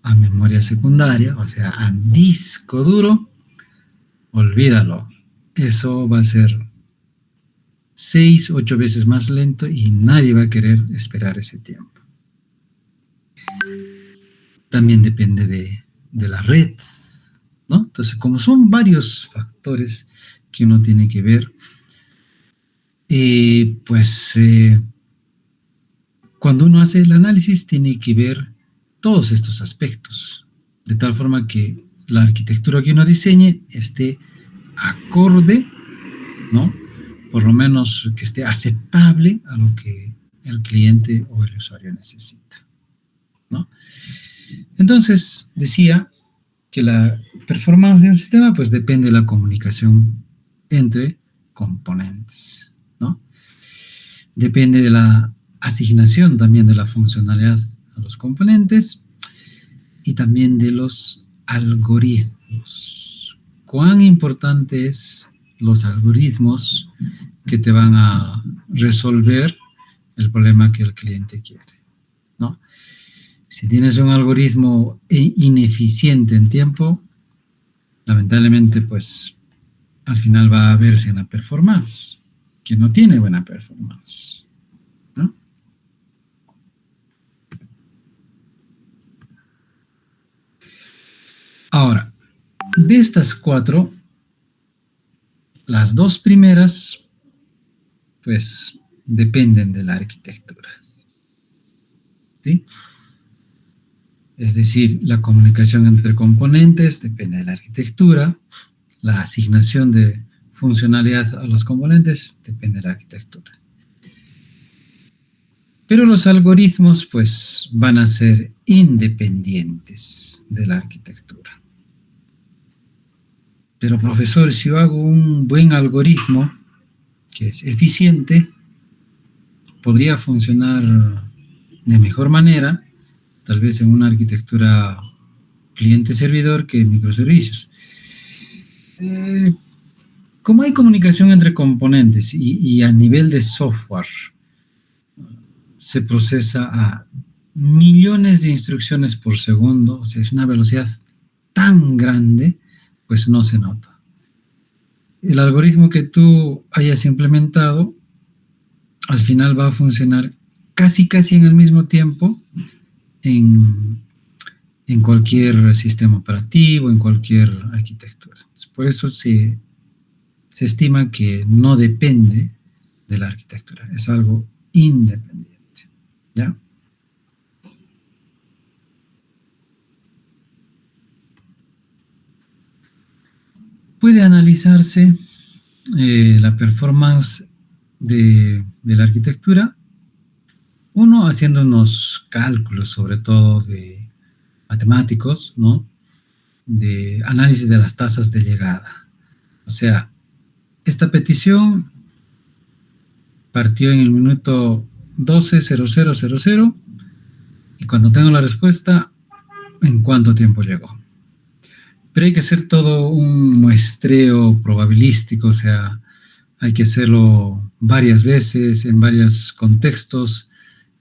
a memoria secundaria, o sea, a disco duro, olvídalo. Eso va a ser 6, 8 veces más lento y nadie va a querer esperar ese tiempo. También depende de la red, ¿no? Entonces, como son varios factores que uno tiene que ver, pues cuando uno hace el análisis tiene que ver todos estos aspectos, de tal forma que la arquitectura que uno diseñe esté acorde, ¿no? Por lo menos que esté aceptable a lo que el cliente o el usuario necesita, ¿no? Entonces, decía que la performance de un sistema pues depende de la comunicación entre componentes, ¿no? Depende de la asignación también de la funcionalidad a los componentes y también de los algoritmos. cuán importante es los algoritmos que te van a resolver el problema que el cliente quiere, ¿no? Si tienes un algoritmo ineficiente en tiempo, lamentablemente, pues, al final va a verse en la performance, que no tiene buena performance, ¿no? Ahora, de estas 4, las 2 primeras, pues, dependen de la arquitectura, ¿sí? Es decir, la comunicación entre componentes depende de la arquitectura, la asignación de funcionalidad a los componentes depende de la arquitectura. Pero los algoritmos, pues, van a ser independientes de la arquitectura. Pero, profesor, si yo hago un buen algoritmo que es eficiente, podría funcionar de mejor manera, tal vez en una arquitectura cliente-servidor que microservicios. Como hay comunicación entre componentes y a nivel de software se procesa a millones de instrucciones por segundo, o sea, es una velocidad tan grande, pues no se nota. El algoritmo que tú hayas implementado al final va a funcionar casi en el mismo tiempo en cualquier sistema operativo, en cualquier arquitectura. Entonces, por eso se estima que no depende de la arquitectura, es algo independiente, ¿ya? Puede analizarse la performance de la arquitectura, uno haciendo unos cálculos, sobre todo de matemáticos, ¿no? De análisis de las tasas de llegada. O sea, esta petición partió en el minuto 12:00:00 y cuando tengo la respuesta, ¿en cuánto tiempo llegó? Pero hay que hacer todo un muestreo probabilístico, o sea, hay que hacerlo varias veces, en varios contextos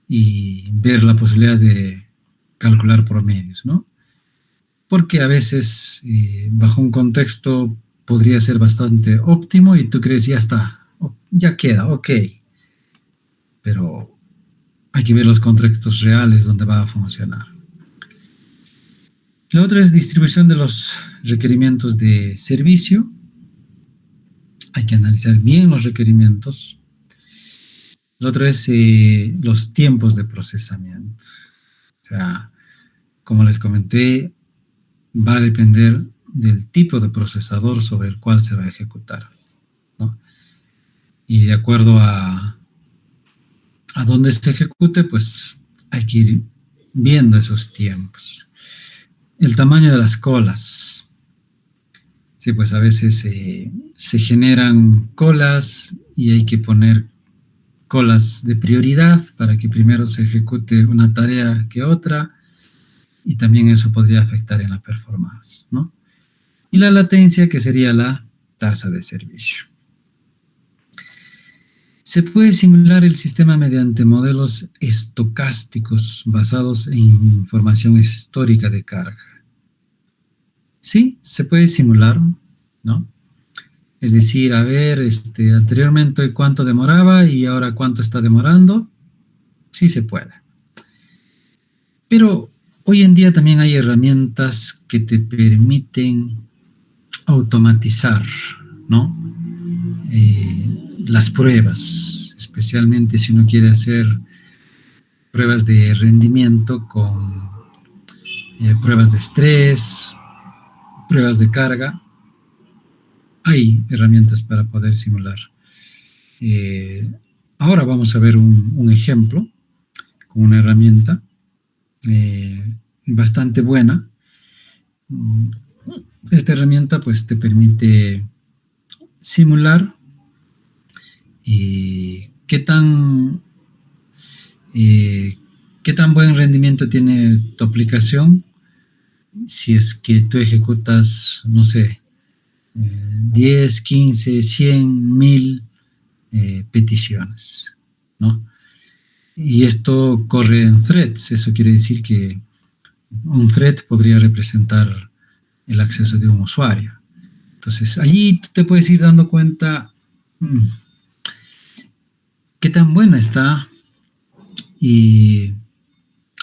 y ver la posibilidad de calcular promedios, ¿no? Porque a veces, bajo un contexto, podría ser bastante óptimo y tú crees, ya está, ya queda, ok. Pero hay que ver los contextos reales donde va a funcionar. La otra es distribución de los requerimientos de servicio. Hay que analizar bien los requerimientos. La otra es los tiempos de procesamiento. O sea, como les comenté, va a depender del tipo de procesador sobre el cual se va a ejecutar, ¿no? Y de acuerdo a dónde se ejecute, pues hay que ir viendo esos tiempos. El tamaño de las colas. Sí, pues a veces se generan colas y hay que poner colas de prioridad para que primero se ejecute una tarea que otra, y también eso podría afectar en la performance, ¿no? Y la latencia, que sería la tasa de servicio. Se puede simular el sistema mediante modelos estocásticos basados en información histórica de carga. Sí, se puede simular, ¿no? Es decir, a ver, anteriormente cuánto demoraba y ahora cuánto está demorando. Sí se puede. Pero hoy en día también hay herramientas que te permiten automatizar, ¿no? Las pruebas, especialmente si uno quiere hacer pruebas de rendimiento con pruebas de estrés, pruebas de carga. Hay herramientas para poder simular. Ahora vamos a ver un ejemplo con una herramienta bastante buena. Esta herramienta pues te permite simular qué tan buen rendimiento tiene tu aplicación si es que tú ejecutas, no sé, 10, 15, 100, 1000 peticiones, ¿no? Y esto corre en threads, eso quiere decir que un thread podría representar el acceso de un usuario. Entonces, allí tú te puedes ir dando cuenta qué tan buena está y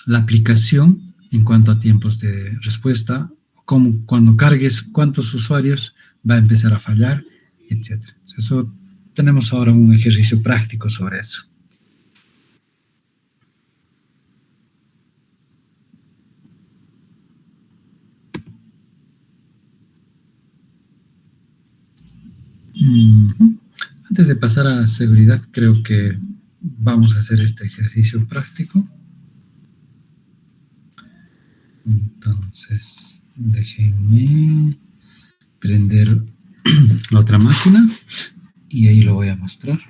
la aplicación en cuanto a tiempos de respuesta, como cuando cargues cuántos usuarios va a empezar a fallar, etcétera. Eso tenemos ahora un ejercicio práctico sobre eso. Antes de pasar a seguridad, creo que vamos a hacer este ejercicio práctico. Entonces, déjenme prender la otra máquina y ahí lo voy a mostrar.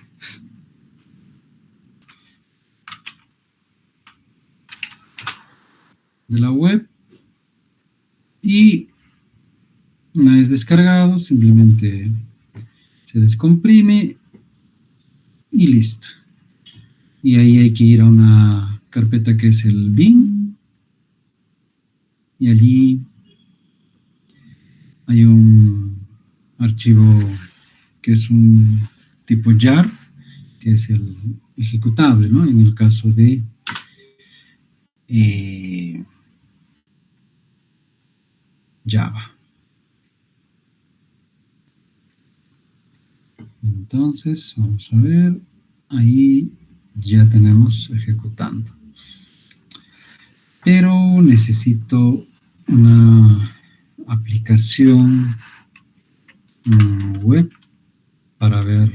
De la web. Y una vez descargado, simplemente se descomprime y listo. Y ahí hay que ir a una carpeta que es el bin. Y allí hay un archivo que es un tipo jar, que es el ejecutable, ¿no? En el caso de Java. Entonces, vamos a ver, ahí ya tenemos ejecutando. Pero necesito una aplicación web para ver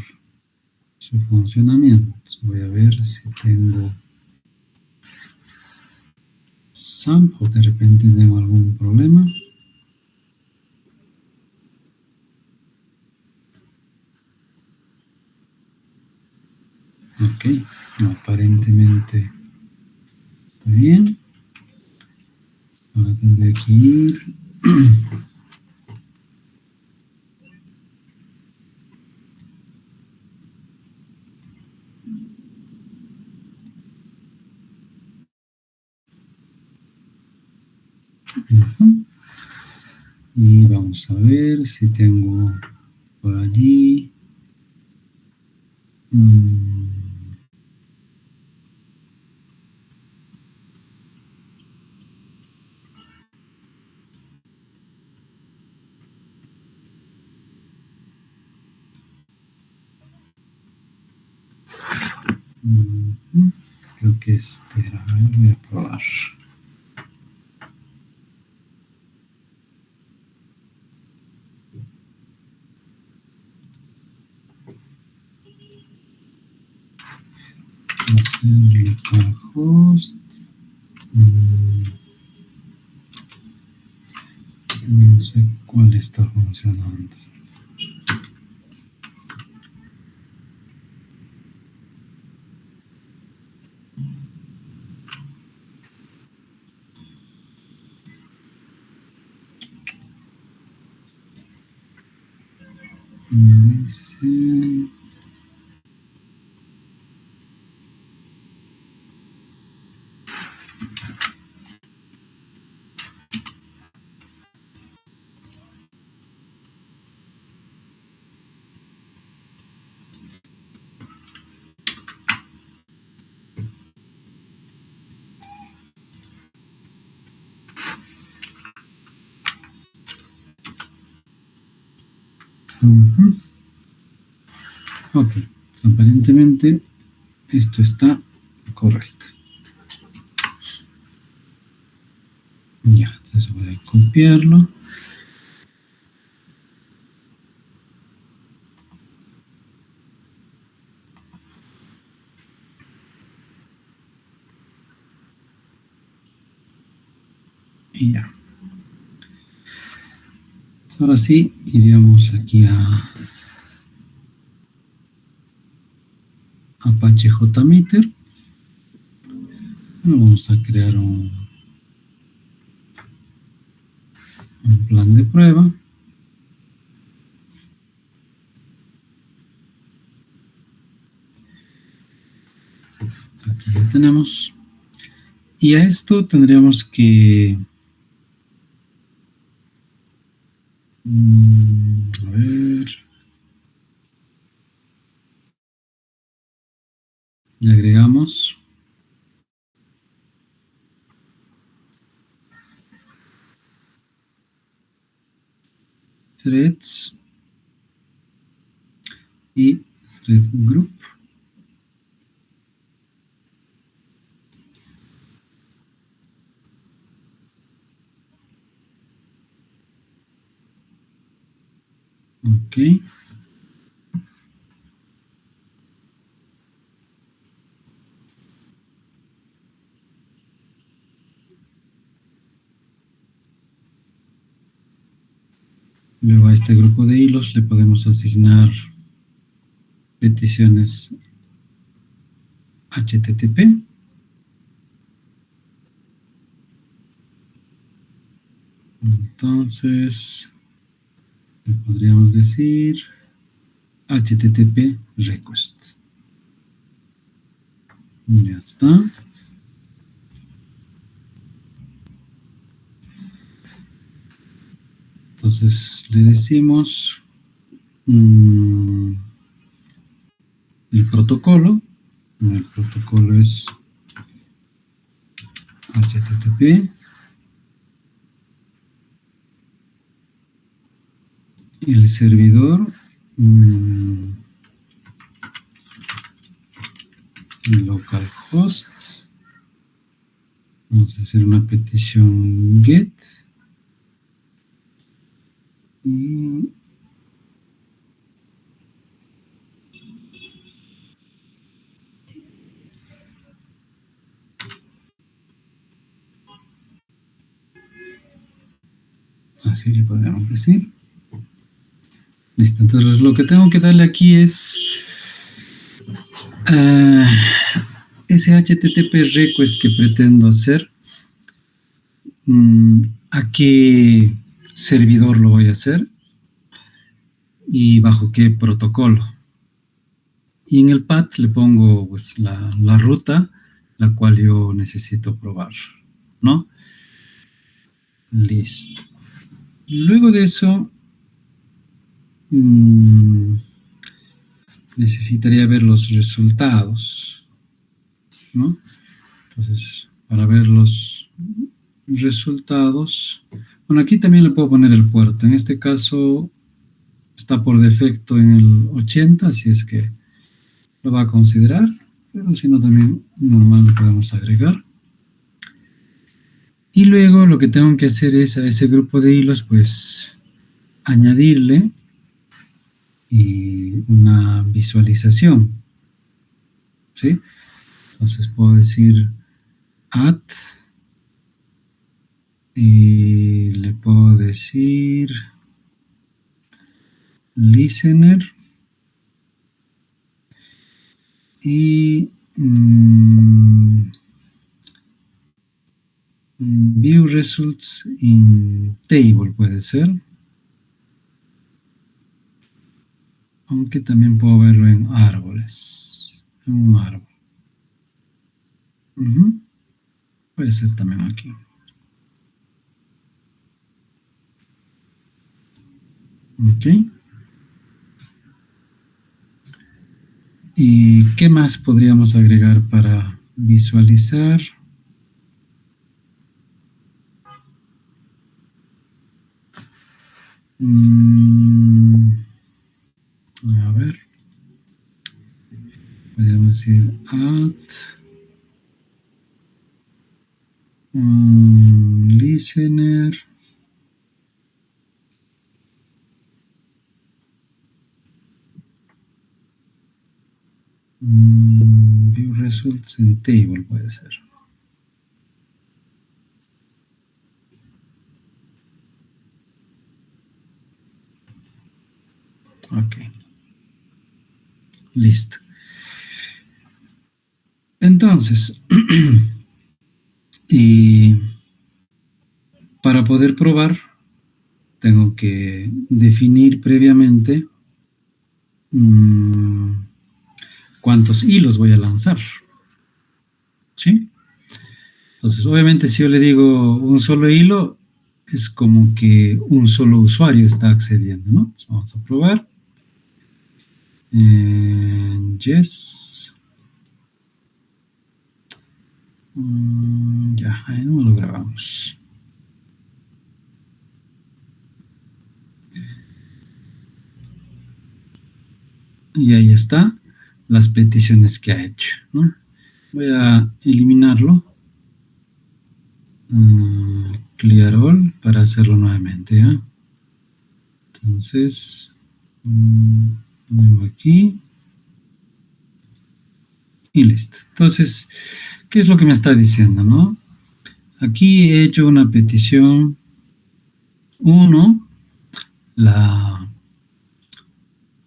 su funcionamiento. Voy a ver si tengo SAMP o de repente tengo algún problema. Ok, aparentemente está bien. Ahora tendré que ir. Y vamos a ver si tengo por allí. Creo que este era. A ver, voy a probar. Host. No sé cuál está funcionando. Dice. Ok, aparentemente esto está correcto. Ya, entonces voy a copiarlo. Y ya. Ahora sí, iríamos aquí a Apache JMeter. Vamos a crear un plan de prueba. tenemos. Y a esto tendríamos que... a ver... Le agregamos... threads y thread group. Ok. Luego a este grupo de hilos le podemos asignar peticiones HTTP. Entonces, le podríamos decir HTTP request. Ya está. Entonces le decimos el protocolo. El protocolo es HTTP. El servidor localhost. Vamos a hacer una petición get. Y así le podemos decir. Listo, entonces lo que tengo que darle aquí es ese HTTP request que pretendo hacer. ¿A qué servidor lo voy a hacer? Y bajo qué protocolo. Y en el path le pongo pues, la ruta, la cual yo necesito probar, ¿no? Listo. Luego de eso, necesitaría ver los resultados, ¿no? Entonces, para ver los resultados, bueno, aquí también le puedo poner el puerto. En este caso, está por defecto en el 80, así es que lo va a considerar, pero si no también normal lo podemos agregar. Y luego lo que tengo que hacer es a ese grupo de hilos, pues, añadirle una visualización, ¿sí? Entonces puedo decir add y le puedo decir listener y view results in table puede ser, aunque también puedo verlo en árboles, en un árbol. Puede ser también aquí. Ok. ¿Y qué más podríamos agregar para visualizar? A ver. Podríamos decir add listener view results in table puede ser. Ok. Listo. Entonces, y para poder probar, tengo que definir previamente cuántos hilos voy a lanzar. Entonces, obviamente, si yo le digo un solo hilo, es como que un solo usuario está accediendo, ¿no? Entonces, vamos a probar. Yes. Ya, ahí no lo grabamos. Y ahí está las peticiones que ha hecho, ¿no? Voy a eliminarlo. Clear all para hacerlo nuevamente, ¿ya? Entonces, vengo aquí y listo. Entonces, ¿qué es lo que me está diciendo, no? Aquí he hecho una petición 1, la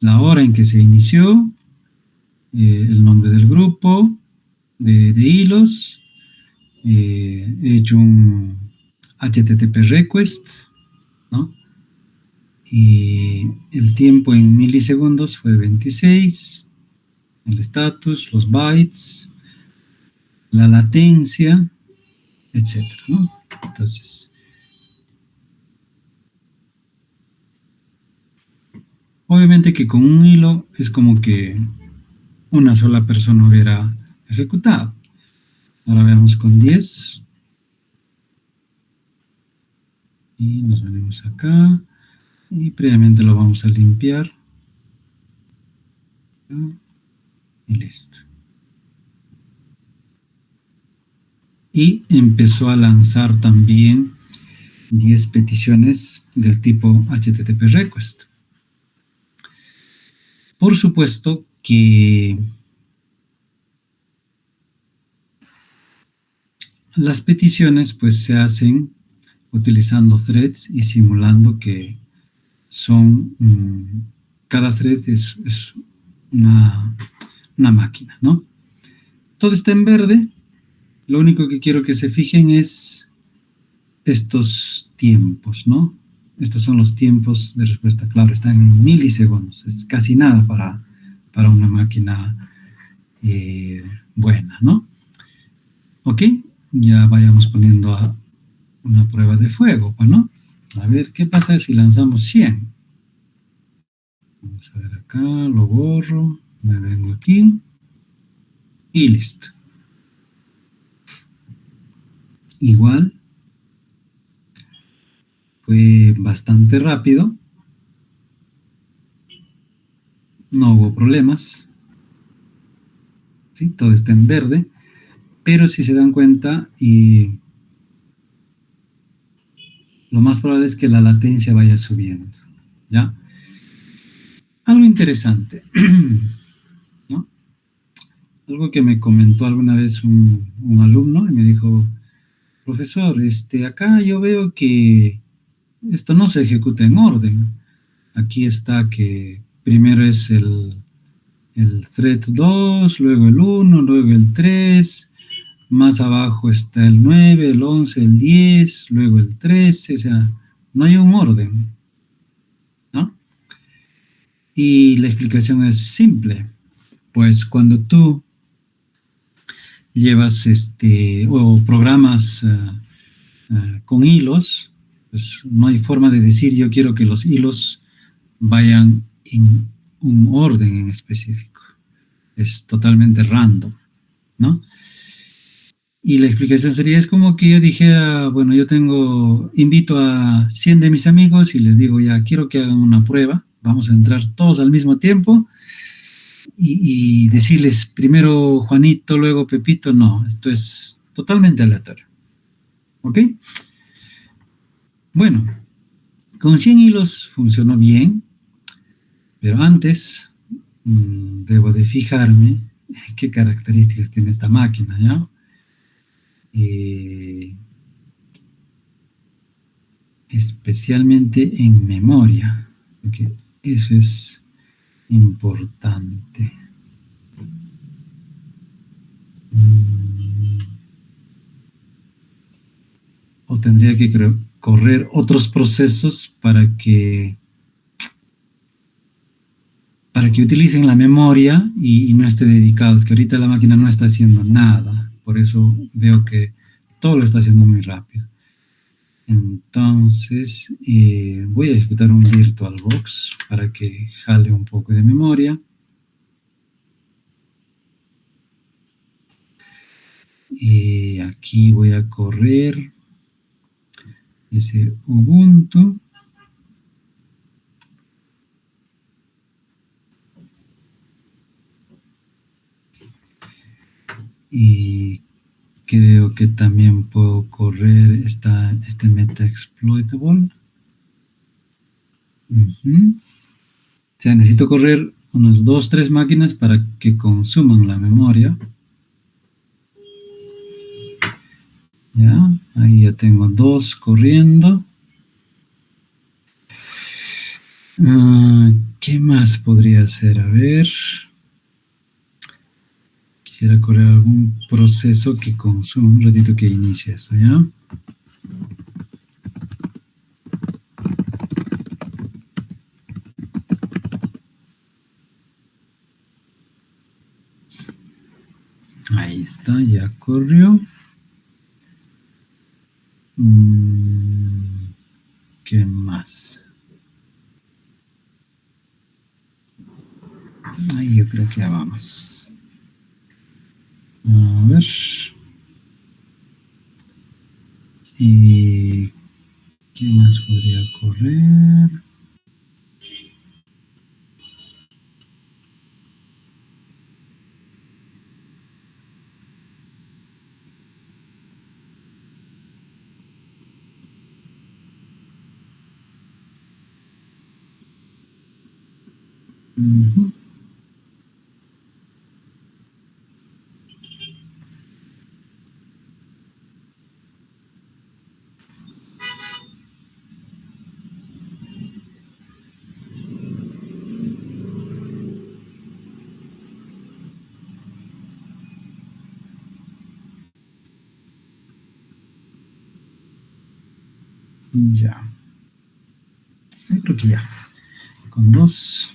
hora en que se inició, el nombre del grupo, de hilos, he hecho un HTTP request, ¿no? Y el tiempo en milisegundos fue 26, el estatus, los bytes, la latencia, etcétera, ¿no? Entonces, obviamente que con un hilo es como que una sola persona hubiera ejecutado. Ahora veamos con 10. Y nos venimos acá. Y previamente lo vamos a limpiar. Y listo. Y empezó a lanzar también 10 peticiones del tipo HTTP request. Por supuesto que las peticiones pues se hacen utilizando threads y simulando que son, cada thread es una máquina, ¿no? Todo está en verde. Lo único que quiero que se fijen es estos tiempos, ¿no? Estos son los tiempos de respuesta, claro, están en milisegundos, es casi nada para una máquina buena, ¿no? Ok, ya vayamos poniendo a una prueba de fuego, ¿no? A ver, ¿qué pasa si lanzamos 100? Vamos a ver acá, lo borro, me vengo aquí y listo. Igual, fue bastante rápido, no hubo problemas, ¿sí? Todo está en verde, pero si se dan cuenta, y lo más probable es que la latencia vaya subiendo, ¿ya? Algo interesante, ¿no? Algo que me comentó alguna vez un alumno y me dijo, profesor, acá yo veo que esto no se ejecuta en orden. Aquí está que primero es el thread 2, luego el 1, luego el 3, más abajo está el 9, el 11, el 10, luego el 13, o sea, no hay un orden, ¿no? Y la explicación es simple, pues cuando tú llevas o programas con hilos, pues no hay forma de decir yo quiero que los hilos vayan en un orden en específico. Es totalmente random, ¿no? Y la explicación sería, es como que yo dijera, bueno, invito a 100 de mis amigos y les digo, ya, quiero que hagan una prueba, vamos a entrar todos al mismo tiempo y decirles primero Juanito, luego Pepito, no, esto es totalmente aleatorio, ¿ok? Bueno, con 100 hilos funcionó bien, pero antes debo de fijarme qué características tiene esta máquina, ¿ya? Especialmente en memoria, porque eso es importante. O tendría que correr otros procesos para que utilicen la memoria y no esté dedicados, que ahorita la máquina no está haciendo nada. Por eso veo que todo lo está haciendo muy rápido. Entonces, voy a ejecutar un VirtualBox para que jale un poco de memoria. Y aquí voy a correr ese Ubuntu. Y creo que también puedo correr este Metaexploitable. O sea, necesito correr unas 2, 3 máquinas para que consuman la memoria. Ya, ahí ya tengo 2 corriendo. ¿Qué más podría hacer? A ver. Quisiera correr algún proceso que consuma. Un ratito que inicie eso, ¿ya? Ahí está, ya corrió. ¿Qué más? Ahí yo creo que ya vamos. A ver. ¿Y qué más podría correr? Ya. Yo creo que ya. Con 2.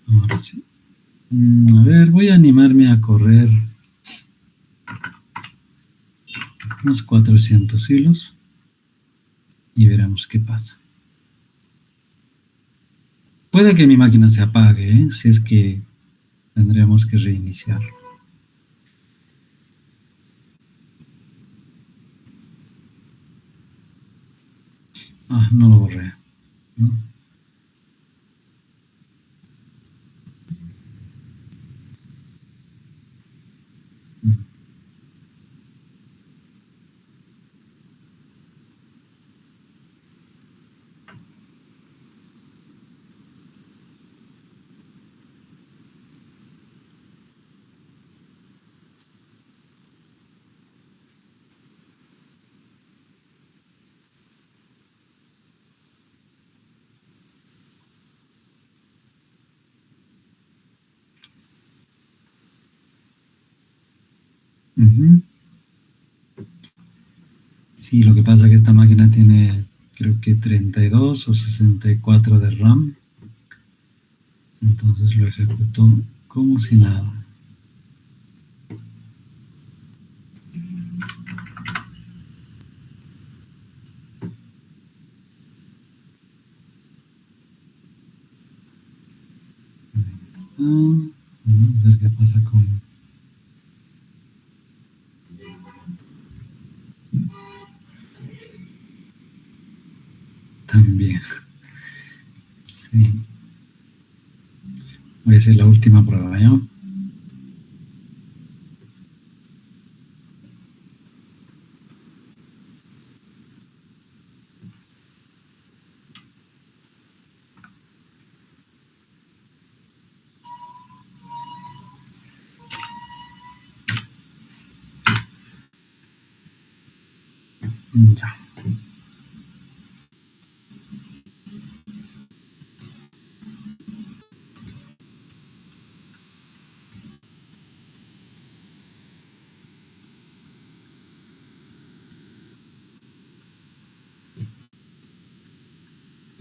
Ahora sí. A ver, voy a animarme a correr unos 400 hilos y veremos qué pasa. Puede que mi máquina se apague, si es que tendríamos que reiniciar. No lo borré, ¿no? Sí, lo que pasa es que esta máquina tiene, creo que 32 o 64 de RAM. Entonces lo ejecutó como si nada. Vamos a ver qué pasa con... También. Sí. Voy a hacer la última prueba, ¿ya? Ya.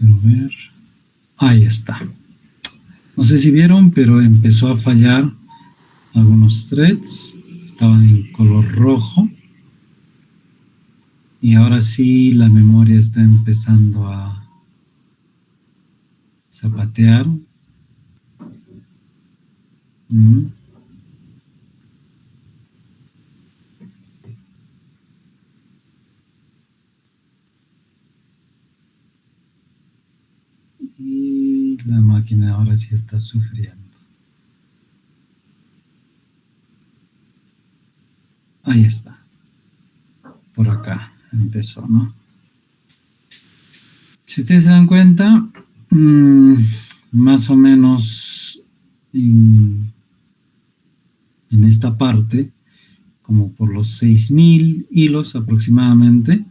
A ver. Ahí está. No sé si vieron, pero empezó a fallar algunos threads, estaban en color rojo, y ahora sí la memoria está empezando a zapatear. Mm. Y la máquina ahora sí está sufriendo. Ahí está. Por acá empezó, ¿no? Si ustedes se dan cuenta, más o menos en esta parte, como por los 6000 hilos aproximadamente,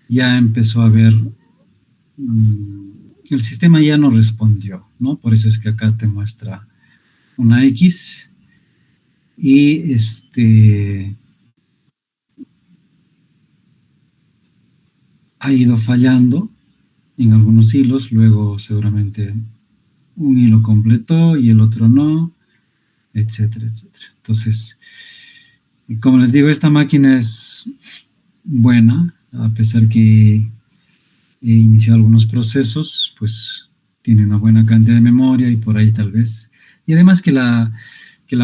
ya empezó a haber, el sistema ya no respondió, ¿no? Por eso es que acá te muestra una X y ha ido fallando en algunos hilos, luego seguramente un hilo completó y el otro no, etcétera, etcétera. Entonces, como les digo, esta máquina es buena, a pesar que inició algunos procesos, pues tiene una buena cantidad de memoria y por ahí tal vez. Y además que la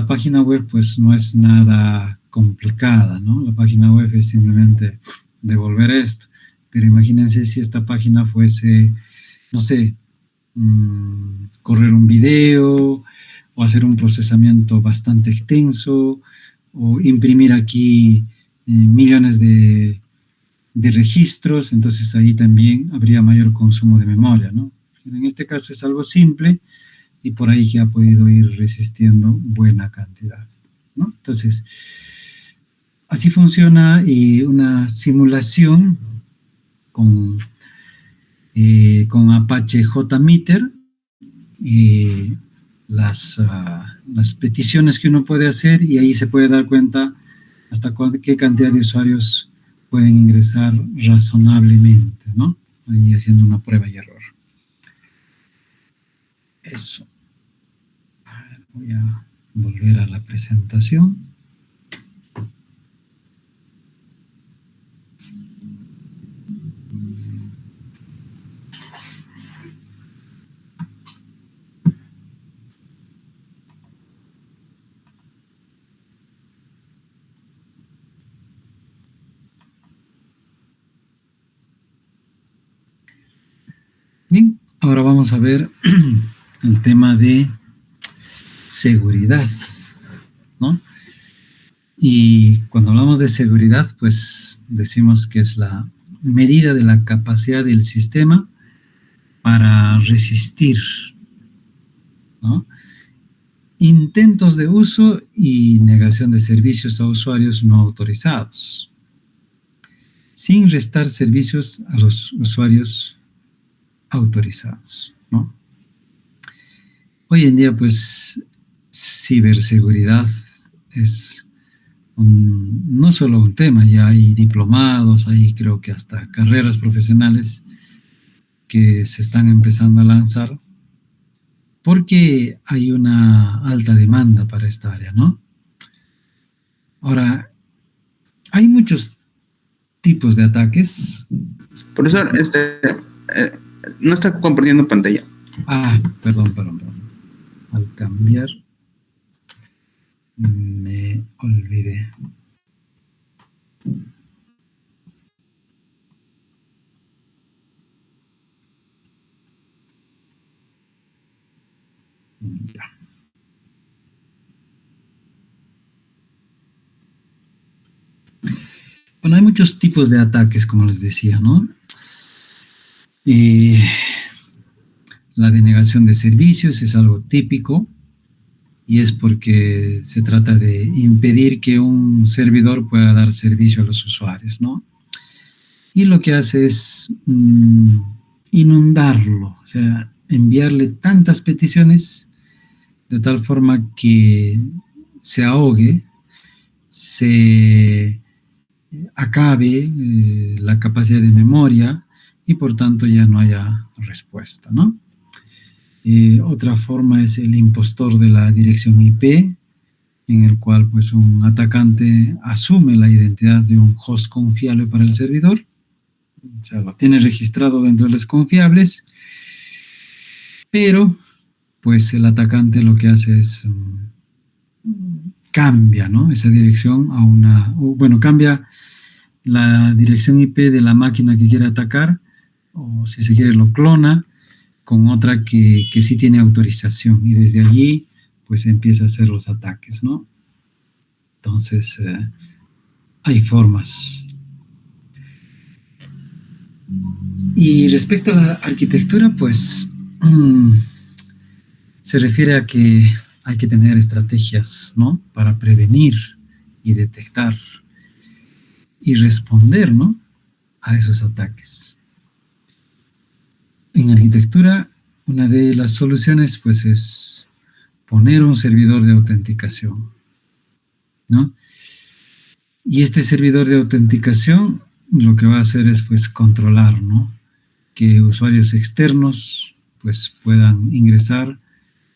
página web pues no es nada complicada, ¿no? La página web es simplemente devolver esto. Pero imagínense si esta página fuese, no sé, correr un video o hacer un procesamiento bastante extenso o imprimir aquí millones de registros, entonces ahí también habría mayor consumo de memoria, ¿no? En este caso es algo simple y por ahí que ha podido ir resistiendo buena cantidad, ¿no? Entonces, así funciona una simulación con, con Apache JMeter y las peticiones que uno puede hacer y ahí se puede dar cuenta hasta qué cantidad de usuarios pueden ingresar razonablemente, ¿no? Ahí haciendo una prueba y error. Eso. A ver, voy a volver a la presentación. Bien, ahora vamos a ver el tema de seguridad, ¿no? Y cuando hablamos de seguridad, pues decimos que es la medida de la capacidad del sistema para resistir, ¿no? Intentos de uso y negación de servicios a usuarios no autorizados, sin restar servicios a los usuarios autorizados, ¿no? Hoy en día, pues, ciberseguridad es no solo un tema, ya hay diplomados, hay creo que hasta carreras profesionales que se están empezando a lanzar porque hay una alta demanda para esta área, ¿no? Ahora, hay muchos tipos de ataques. Profesor, no está compartiendo pantalla. Perdón. Al cambiar, me olvidé. Ya. Bueno, hay muchos tipos de ataques, como les decía, ¿no? La denegación de servicios es algo típico y es porque se trata de impedir que un servidor pueda dar servicio a los usuarios, ¿no? Y lo que hace es inundarlo, o sea, enviarle tantas peticiones de tal forma que se ahogue, se acabe la capacidad de memoria y por tanto ya no haya respuesta, ¿no? Otra forma es el impostor de la dirección IP, en el cual pues un atacante asume la identidad de un host confiable para el servidor, o sea, lo tiene registrado dentro de los confiables, pero pues el atacante lo que hace es cambia, ¿no? Esa dirección a cambia la dirección IP de la máquina que quiere atacar, o si se quiere lo clona con otra que sí tiene autorización, y desde allí pues empieza a hacer los ataques, ¿no? Entonces, hay formas. Y respecto a la arquitectura, pues se refiere a que hay que tener estrategias, ¿no? Para prevenir y detectar y responder, ¿no? A esos ataques. En arquitectura, una de las soluciones, pues, es poner un servidor de autenticación, ¿no? Y este servidor de autenticación lo que va a hacer es, pues, controlar, ¿no? Que usuarios externos, pues, puedan ingresar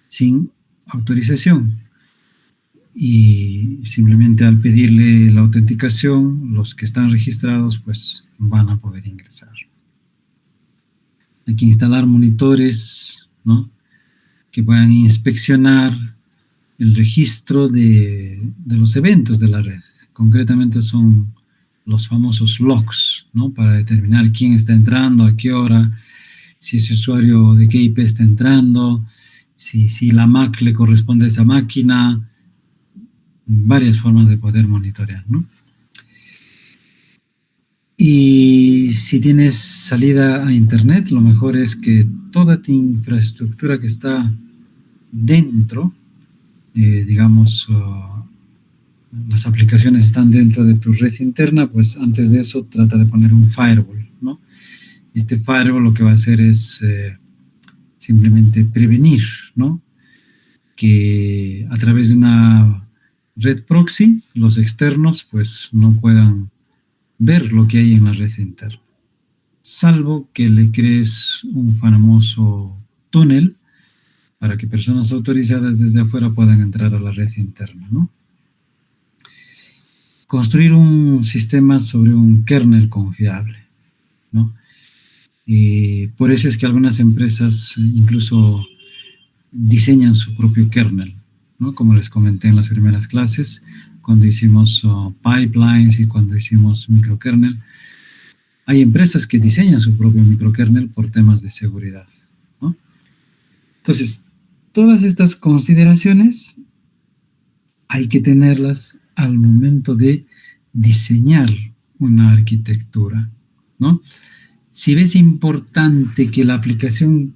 sin autorización. Y simplemente al pedirle la autenticación, los que están registrados, pues, van a poder ingresar. Hay que instalar monitores, ¿no? Que puedan inspeccionar el registro de los eventos de la red. Concretamente son los famosos logs, ¿no? Para determinar quién está entrando, a qué hora, si ese usuario de qué IP está entrando, si la MAC le corresponde a esa máquina, varias formas de poder monitorear, ¿no? Y si tienes salida a internet, lo mejor es que toda tu infraestructura que está dentro, digamos, las aplicaciones están dentro de tu red interna, pues antes de eso trata de poner un firewall, ¿no? Y este firewall lo que va a hacer es simplemente prevenir, ¿no? Que a través de una red proxy, los externos, pues no puedan ver lo que hay en la red interna, salvo que le crees un famoso túnel para que personas autorizadas desde afuera puedan entrar a la red interna, ¿no? Construir un sistema sobre un kernel confiable, ¿no? Y por eso es que algunas empresas incluso diseñan su propio kernel, ¿no? Como les comenté en las primeras clases, cuando hicimos pipelines y cuando hicimos microkernel, hay empresas que diseñan su propio microkernel por temas de seguridad, ¿no? Entonces, todas estas consideraciones hay que tenerlas al momento de diseñar una arquitectura, ¿no? Si ves importante que la aplicación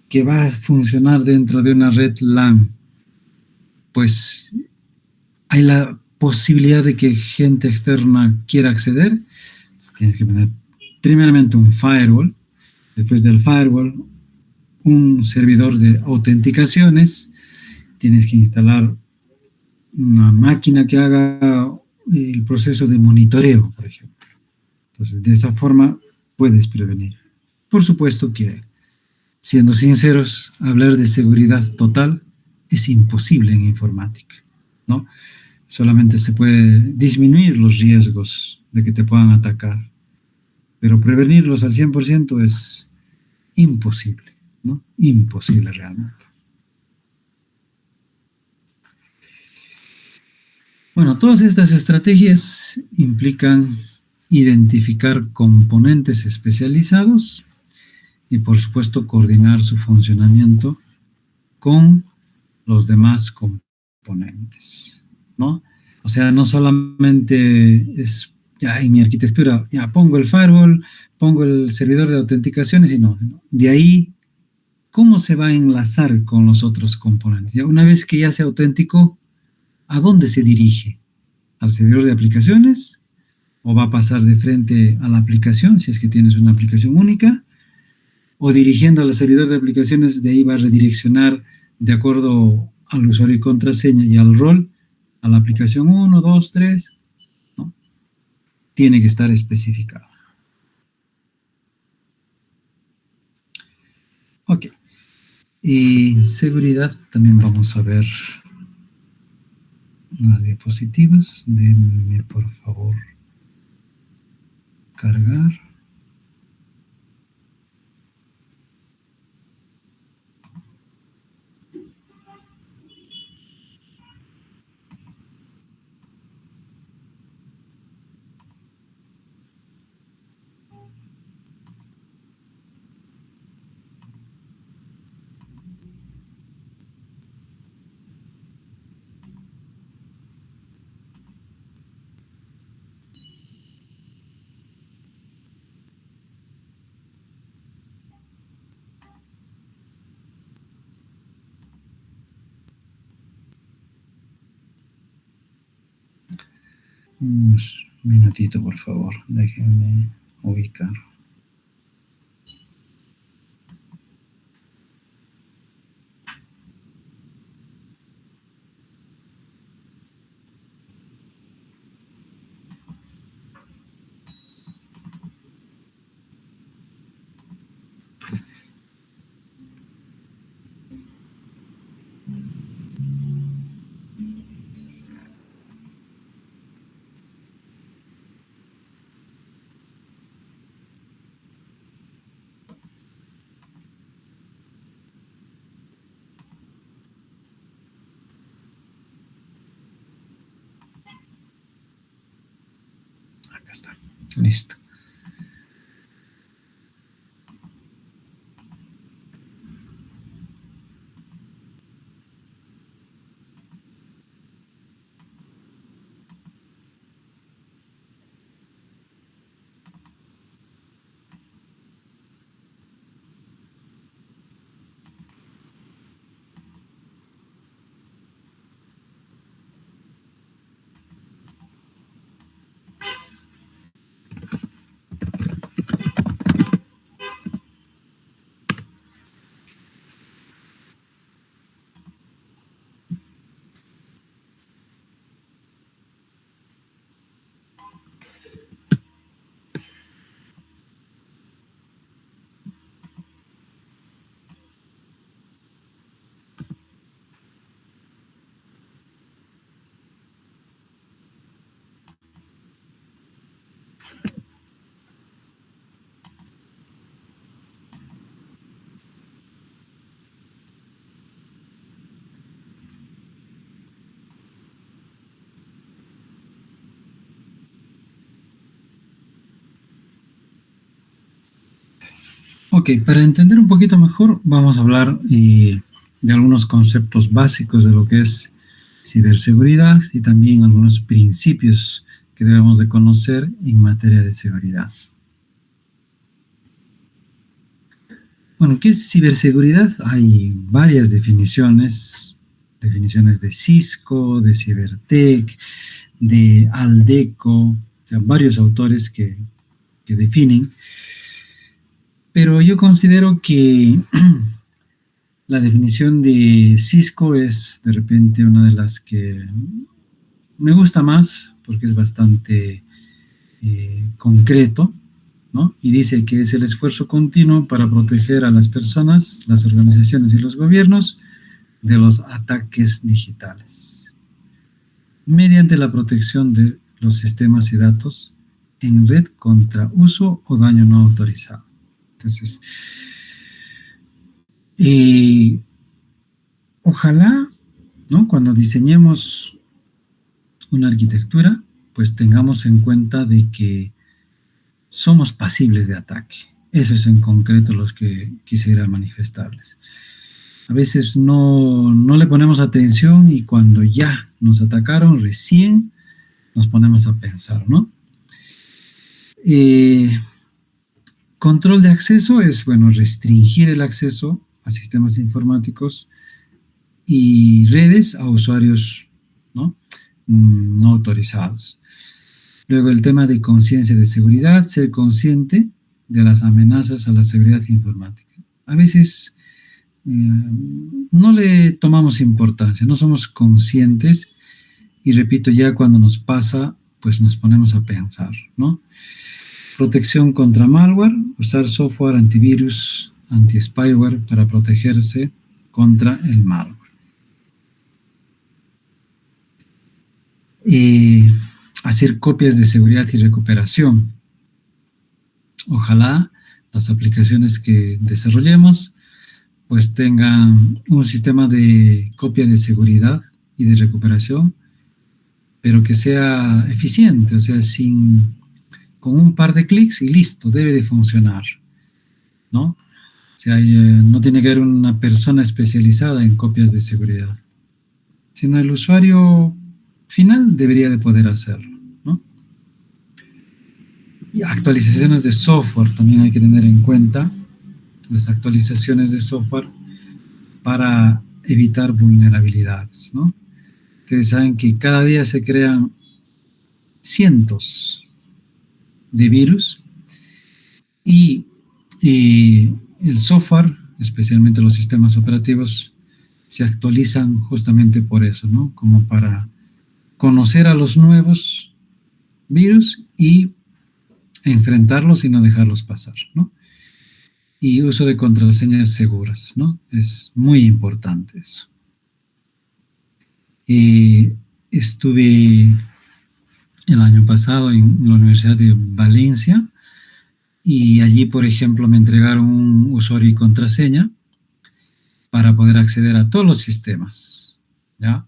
que va a funcionar dentro de una red LAN, pues hay la posibilidad de que gente externa quiera acceder, tienes que poner primeramente un firewall, después del firewall un servidor de autenticaciones, tienes que instalar una máquina que haga el proceso de monitoreo, por ejemplo. Entonces, de esa forma puedes prevenir. Por supuesto que, siendo sinceros, hablar de seguridad total es imposible en informática, ¿no? Solamente se puede disminuir los riesgos de que te puedan atacar, pero prevenirlos al 100% es imposible, ¿no? Imposible realmente. Bueno, todas estas estrategias implican identificar componentes especializados y, por supuesto, coordinar su funcionamiento con los demás componentes, ¿no? O sea, no solamente es, ya en mi arquitectura, ya pongo el firewall, pongo el servidor de autenticaciones y no. De ahí, ¿cómo se va a enlazar con los otros componentes? Ya una vez que ya se autenticó, ¿a dónde se dirige? ¿Al servidor de aplicaciones? ¿O va a pasar de frente a la aplicación, si es que tienes una aplicación única? ¿O dirigiendo al servidor de aplicaciones, de ahí va a redireccionar de acuerdo al usuario y contraseña y al rol, a la aplicación 1, 2, 3? ¿No? Tiene que estar especificado. Ok. Y seguridad, también vamos a ver las diapositivas. Denme, por favor, cargar. Un minutito, por favor, déjenme ubicar. Acá está, listo. Ok, para entender un poquito mejor, vamos a hablar de algunos conceptos básicos de lo que es ciberseguridad y también algunos principios que debemos de conocer en materia de seguridad. Bueno, ¿qué es ciberseguridad? Hay varias definiciones de Cisco, de Cybertech, de Aldeco, o sea, varios autores que definen. Pero yo considero que la definición de Cisco es de repente una de las que me gusta más porque es bastante concreto, ¿no? Y dice que es el esfuerzo continuo para proteger a las personas, las organizaciones y los gobiernos de los ataques digitales, mediante la protección de los sistemas y datos en red contra uso o daño no autorizado. Entonces, ojalá, ¿no? Cuando diseñemos una arquitectura, pues tengamos en cuenta de que somos pasibles de ataque. Eso es en concreto lo que quisiera manifestarles. A veces no le ponemos atención y cuando ya nos atacaron, recién nos ponemos a pensar, ¿no? Control de acceso es, bueno, restringir el acceso a sistemas informáticos y redes a usuarios, ¿no? No autorizados. Luego el tema de conciencia de seguridad, ser consciente de las amenazas a la seguridad informática. A veces no le tomamos importancia, no somos conscientes y repito, ya cuando nos pasa, pues nos ponemos a pensar, ¿no? Protección contra malware, usar software antivirus, anti-spyware para protegerse contra el malware. Hacer copias de seguridad y recuperación. Ojalá las aplicaciones que desarrollemos pues tengan un sistema de copia de seguridad y de recuperación, pero que sea eficiente, o sea, con un par de clics y listo, debe de funcionar, ¿no? O sea, no tiene que haber una persona especializada en copias de seguridad, sino el usuario final debería de poder hacerlo, ¿no? Y actualizaciones de software también hay que tener en cuenta, las actualizaciones de software para evitar vulnerabilidades, ¿no? Ustedes saben que cada día se crean cientos de virus y el software, especialmente los sistemas operativos, se actualizan justamente por eso, ¿no? Como para conocer a los nuevos virus y enfrentarlos y no dejarlos pasar, ¿no? Y uso de contraseñas seguras, ¿no? Es muy importante eso. Estuve el año pasado en la Universidad de Valencia y allí, por ejemplo, me entregaron un usuario y contraseña para poder acceder a todos los sistemas, ¿ya?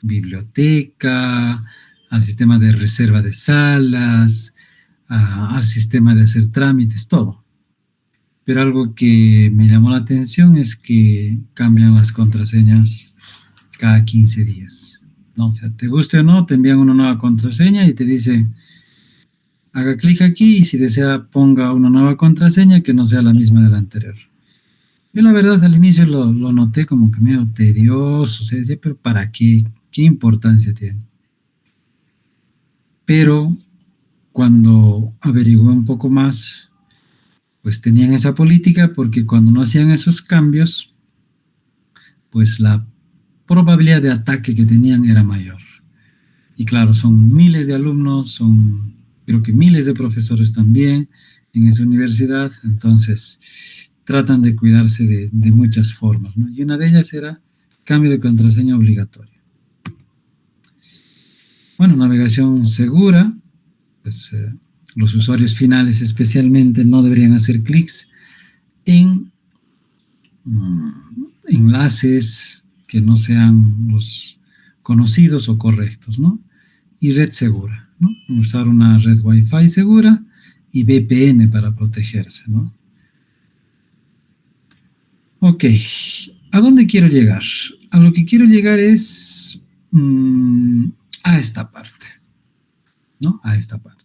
Biblioteca, al sistema de reserva de salas, al sistema de hacer trámites, todo. Pero algo que me llamó la atención es que cambian las contraseñas cada 15 días, ¿no? O sea, te guste o no, te envían una nueva contraseña y te dice, haga clic aquí y si desea ponga una nueva contraseña que no sea la misma de la anterior. Yo la verdad al inicio lo noté como que medio tedioso, o sea, decía, pero ¿para qué? ¿Qué importancia tiene? Pero cuando averigué un poco más, pues tenían esa política porque cuando no hacían esos cambios, pues la probabilidad de ataque que tenían era mayor. Y claro, son miles de alumnos, son creo que miles de profesores también en esa universidad, entonces tratan de cuidarse de muchas formas, ¿no? Y una de ellas era cambio de contraseña obligatorio. Bueno, navegación segura, pues los usuarios finales especialmente no deberían hacer clics en enlaces que no sean los conocidos o correctos, ¿no? Y red segura, ¿no? Usar una red Wi-Fi segura y VPN para protegerse, ¿no? Ok, ¿a dónde quiero llegar? A lo que quiero llegar es a esta parte, ¿no? A esta parte.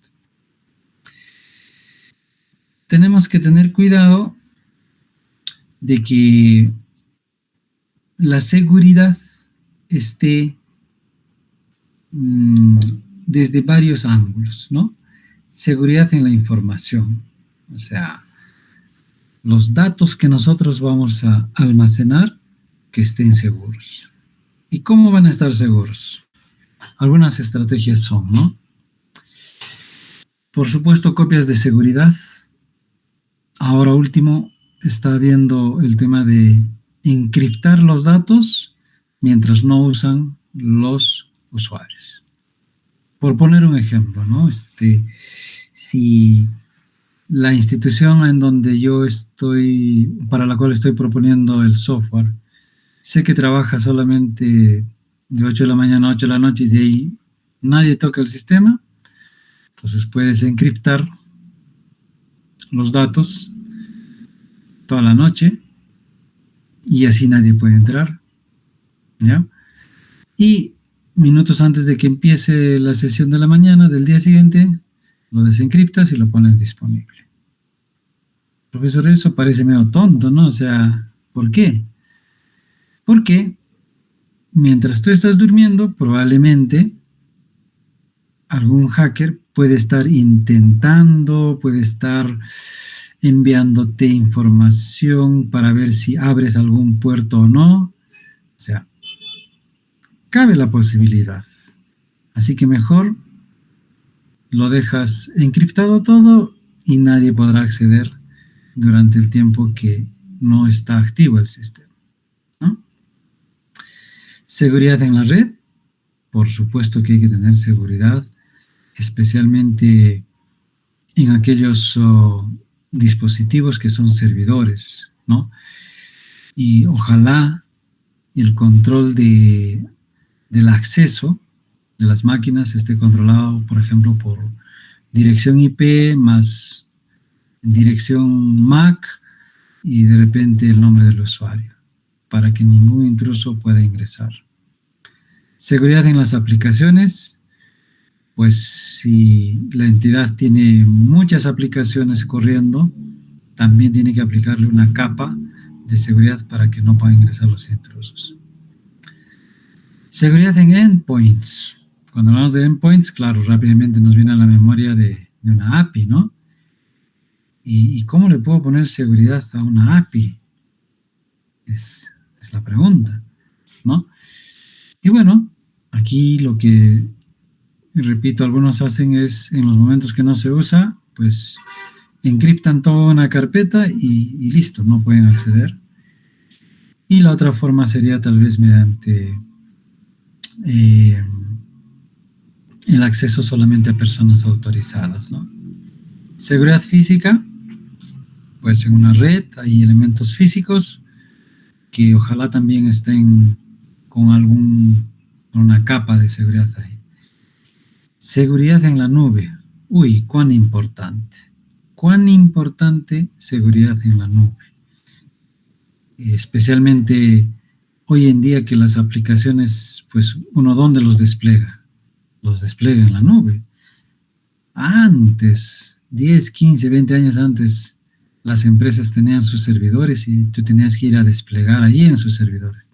Tenemos que tener cuidado de que la seguridad esté desde varios ángulos, ¿no? Seguridad en la información, o sea, los datos que nosotros vamos a almacenar que estén seguros. ¿Y cómo van a estar seguros? Algunas estrategias son, ¿no? Por supuesto, copias de seguridad. Ahora último, está viendo el tema de encriptar los datos mientras no usan los usuarios. Por poner un ejemplo, ¿no? Si la institución en donde yo estoy, para la cual estoy proponiendo el software, sé que trabaja solamente de 8 de la mañana a 8 de la noche y de ahí nadie toca el sistema, entonces puedes encriptar los datos toda la noche y así nadie puede entrar, ¿ya? Y minutos antes de que empiece la sesión de la mañana del día siguiente, lo desencriptas y lo pones disponible. Profesor, eso parece medio tonto, ¿no? O sea, ¿por qué? Porque mientras tú estás durmiendo, probablemente algún hacker puede estar intentando, puede estar enviándote información para ver si abres algún puerto o no. O sea, cabe la posibilidad. Así que mejor lo dejas encriptado todo y nadie podrá acceder durante el tiempo que no está activo el sistema, ¿no? Seguridad en la red, por supuesto que hay que tener seguridad, especialmente en aquellos dispositivos que son servidores, ¿no? Y ojalá el control del acceso de las máquinas esté controlado, por ejemplo, por dirección IP más dirección MAC y de repente el nombre del usuario, para que ningún intruso pueda ingresar. Seguridad en las aplicaciones, pues si la entidad tiene muchas aplicaciones corriendo, también tiene que aplicarle una capa de seguridad para que no puedan ingresar los intrusos. Seguridad en endpoints. Cuando hablamos de endpoints, claro, rápidamente nos viene a la memoria de una API, ¿no? ¿Y cómo le puedo poner seguridad a una API? Es la pregunta, ¿no? Y bueno, aquí lo que, repito, algunos hacen es, en los momentos que no se usa, pues encriptan toda una carpeta y listo, no pueden acceder. Y la otra forma sería tal vez mediante el acceso solamente a personas autorizadas, ¿no? Seguridad física, pues en una red hay elementos físicos que ojalá también estén con una capa de seguridad ahí. Seguridad en la nube. Uy, cuán importante. Cuán importante seguridad en la nube. Especialmente hoy en día que las aplicaciones, pues uno ¿dónde los despliega? Los despliega en la nube. Antes, 10, 15, 20 años antes, las empresas tenían sus servidores y tú tenías que ir a desplegar ahí en sus servidores.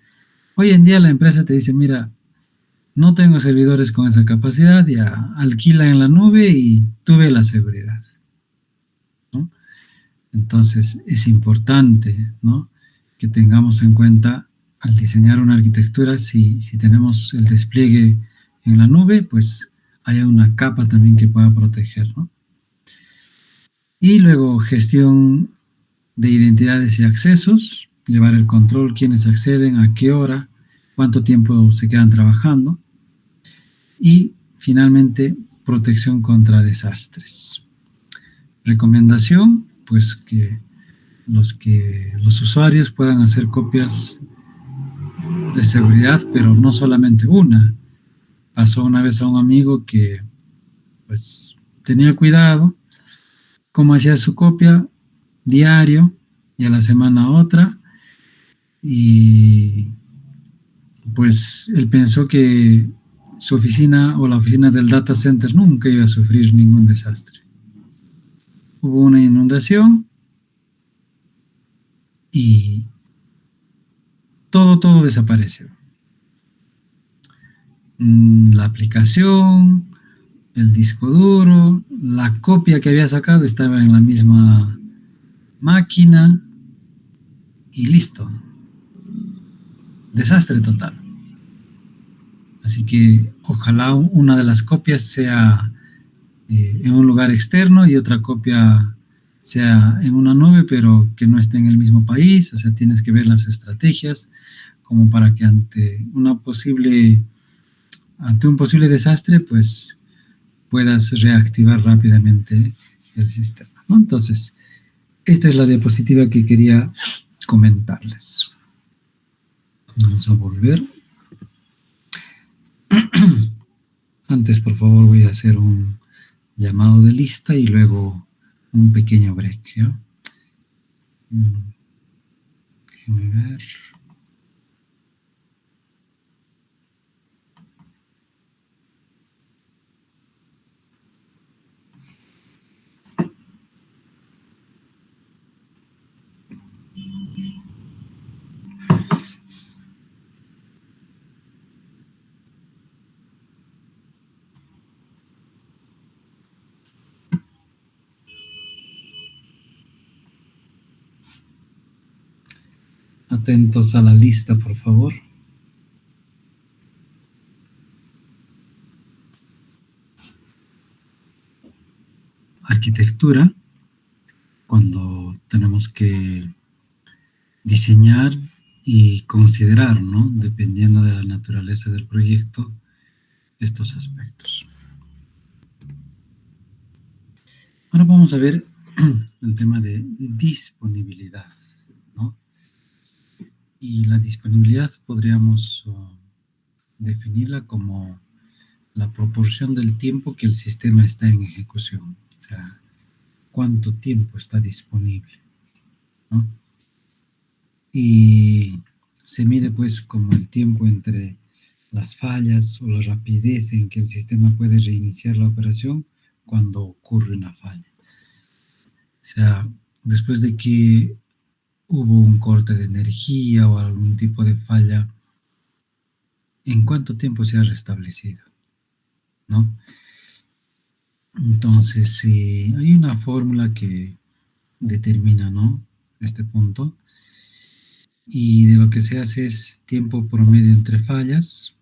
Hoy en día la empresa te dice, mira, no tengo servidores con esa capacidad, ya alquila en la nube y tuve la seguridad, ¿no? Entonces es importante, ¿no?, que tengamos en cuenta al diseñar una arquitectura, si tenemos el despliegue en la nube, pues haya una capa también que pueda proteger, ¿no? Y luego gestión de identidades y accesos, llevar el control, quiénes acceden, a qué hora, cuánto tiempo se quedan trabajando. Y finalmente, protección contra desastres. Recomendación, pues que los usuarios puedan hacer copias de seguridad, pero no solamente una. Pasó una vez a un amigo que pues tenía cuidado cómo hacía su copia diario y a la semana otra, y pues él pensó que su oficina o la oficina del data center nunca iba a sufrir ningún desastre. Hubo una inundación y todo desapareció. La aplicación, el disco duro, la copia que había sacado estaba en la misma máquina y listo. Desastre total. Así que ojalá una de las copias sea en un lugar externo y otra copia sea en una nube, pero que no esté en el mismo país. O sea, tienes que ver las estrategias como para que ante un posible desastre, pues puedas reactivar rápidamente el sistema, ¿no? Entonces, esta es la diapositiva que quería comentarles. Vamos a volver. Antes, por favor, voy a hacer un llamado de lista y luego un pequeño break, ¿ya? Déjenme ver. Atentos a la lista, por favor. Arquitectura, cuando tenemos que diseñar y considerar, ¿no? Dependiendo de la naturaleza del proyecto, estos aspectos. Ahora vamos a ver el tema de disponibilidad, ¿no? Y la disponibilidad podríamos definirla como la proporción del tiempo que el sistema está en ejecución, o sea, cuánto tiempo está disponible, ¿no? Y se mide pues como el tiempo entre las fallas o la rapidez en que el sistema puede reiniciar la operación cuando ocurre una falla. O sea, después de que hubo un corte de energía o algún tipo de falla, ¿en cuánto tiempo se ha restablecido? ¿No? Entonces, hay una fórmula que determina, ¿no? Este punto. Y de lo que se hace es tiempo promedio entre fallas,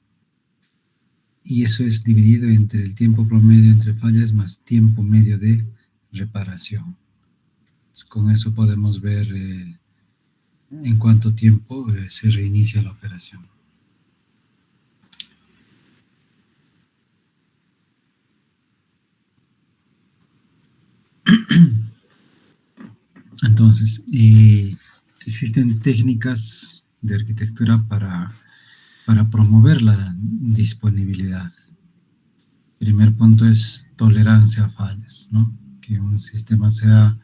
y eso es dividido entre el tiempo promedio entre fallas más tiempo medio de reparación. Entonces, con eso podemos ver en cuánto tiempo se reinicia la operación. Entonces, existen técnicas de arquitectura para promover la disponibilidad. Primer punto es tolerancia a fallas, ¿no? Que un sistema sea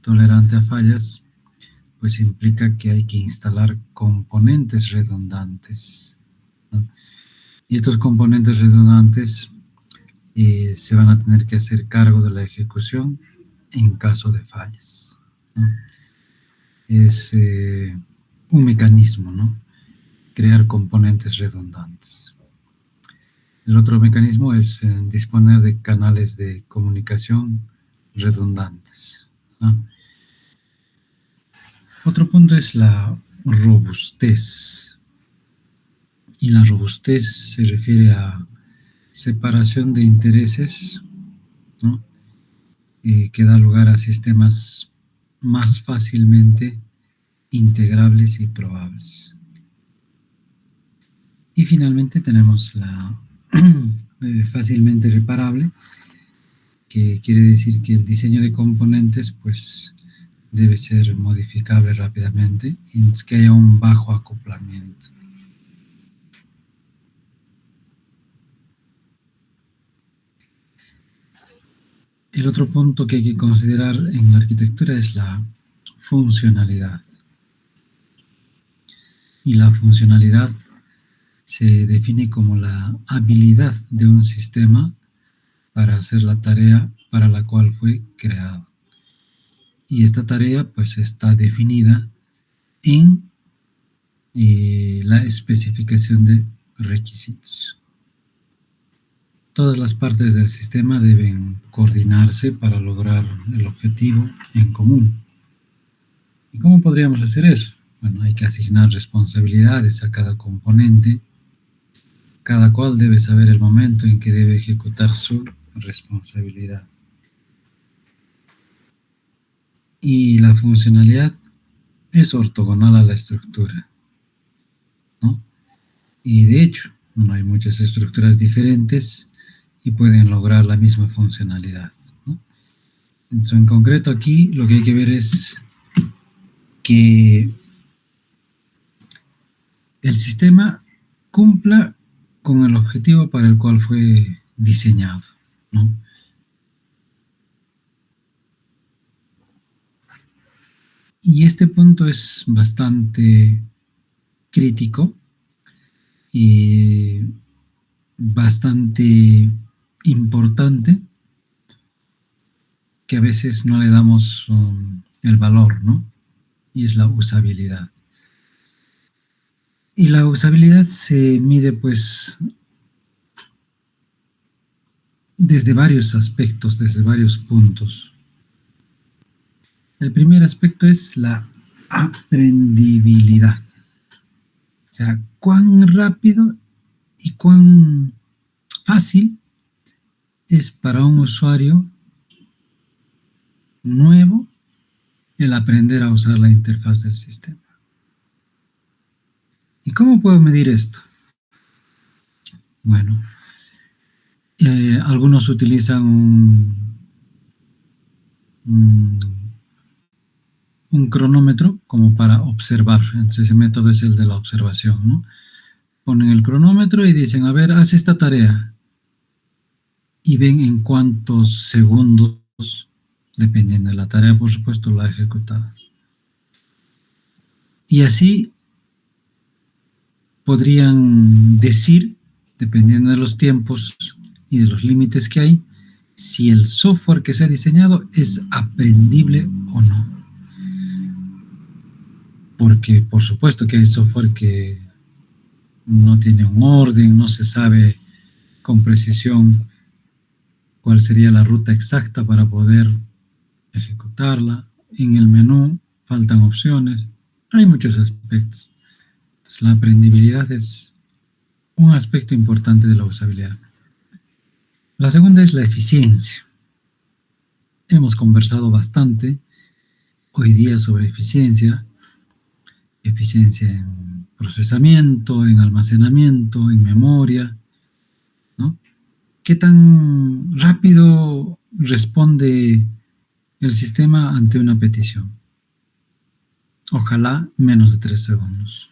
tolerante a fallas, pues implica que hay que instalar componentes redundantes, ¿no? Y estos componentes redundantes se van a tener que hacer cargo de la ejecución en caso de fallas, ¿no? Es un mecanismo, ¿no? Crear componentes redundantes. El otro mecanismo es disponer de canales de comunicación redundantes, ¿no? Otro punto es la robustez. Y la robustez se refiere a separación de intereses, ¿no? Que da lugar a sistemas más fácilmente integrables y probables. Y finalmente tenemos la fácilmente reparable, que quiere decir que el diseño de componentes pues debe ser modificable rápidamente y que haya un bajo acoplamiento. El otro punto que hay que considerar en la arquitectura es la funcionalidad. Y la funcionalidad se define como la habilidad de un sistema para hacer la tarea para la cual fue creado. Y esta tarea pues está definida en la especificación de requisitos. Todas las partes del sistema deben coordinarse para lograr el objetivo en común. ¿Y cómo podríamos hacer eso? Bueno, hay que asignar responsabilidades a cada componente. Cada cual debe saber el momento en que debe ejecutar su responsabilidad. Y la funcionalidad es ortogonal a la estructura, ¿no? Y de hecho, bueno, hay muchas estructuras diferentes y pueden lograr la misma funcionalidad, ¿no? Entonces, en concreto aquí lo que hay que ver es que el sistema cumpla con el objetivo para el cual fue diseñado, ¿no? Y este punto es bastante crítico y bastante importante, que a veces no le damos el valor, ¿no? Y es la usabilidad. Y la usabilidad se mide pues desde varios aspectos, desde varios puntos. El primer aspecto es la aprendibilidad. O sea, cuán rápido y cuán fácil es para un usuario nuevo el aprender a usar la interfaz del sistema. ¿Y cómo puedo medir esto? Bueno, algunos utilizan un, un cronómetro como para observar. Entonces, ese método es el de la observación, ¿no? Ponen el cronómetro y dicen, a ver, haz esta tarea. Y ven en cuántos segundos, dependiendo de la tarea, por supuesto, la ha ejecutado. Y así podrían decir, dependiendo de los tiempos y de los límites que hay, si el software que se ha diseñado es aprendible o no. Porque por supuesto que hay software que no tiene un orden, no se sabe con precisión cuál sería la ruta exacta para poder ejecutarla. En el menú faltan opciones. Hay muchos aspectos. Entonces, la aprendibilidad es un aspecto importante de la usabilidad. La segunda es la eficiencia. Hemos conversado bastante hoy día sobre eficiencia en procesamiento, en almacenamiento, en memoria, ¿no? ¿Qué tan rápido responde el sistema ante una petición? Ojalá menos de 3 segundos.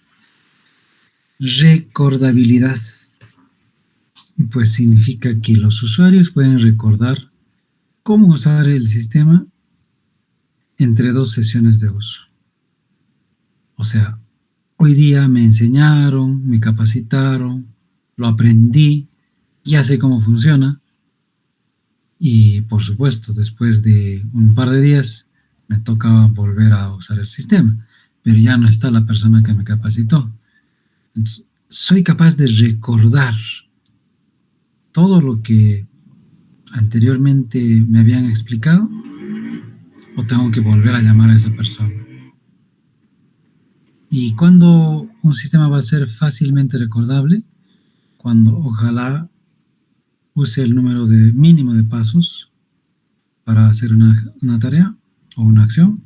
Recordabilidad. Pues significa que los usuarios pueden recordar cómo usar el sistema entre 2 sesiones de uso. O sea, hoy día me enseñaron, me capacitaron, lo aprendí, ya sé cómo funciona. Y por supuesto, después de un par de días, me toca volver a usar el sistema, pero ya no está la persona que me capacitó. Entonces, soy capaz de recordar todo lo que anteriormente me habían explicado, o tengo que volver a llamar a esa persona. ¿Y cuándo un sistema va a ser fácilmente recordable? Cuando ojalá use el número mínimo de pasos para hacer una tarea o una acción.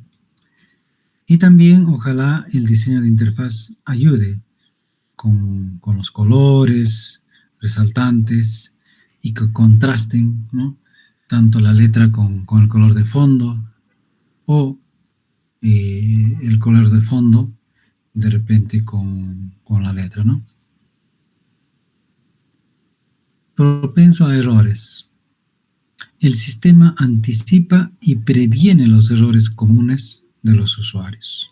Y también ojalá el diseño de interfaz ayude con los colores resaltantes y que contrasten, ¿no? Tanto la letra con el color de fondo o el color de fondo de repente con la letra, ¿no? Propenso a errores. El sistema anticipa y previene los errores comunes de los usuarios.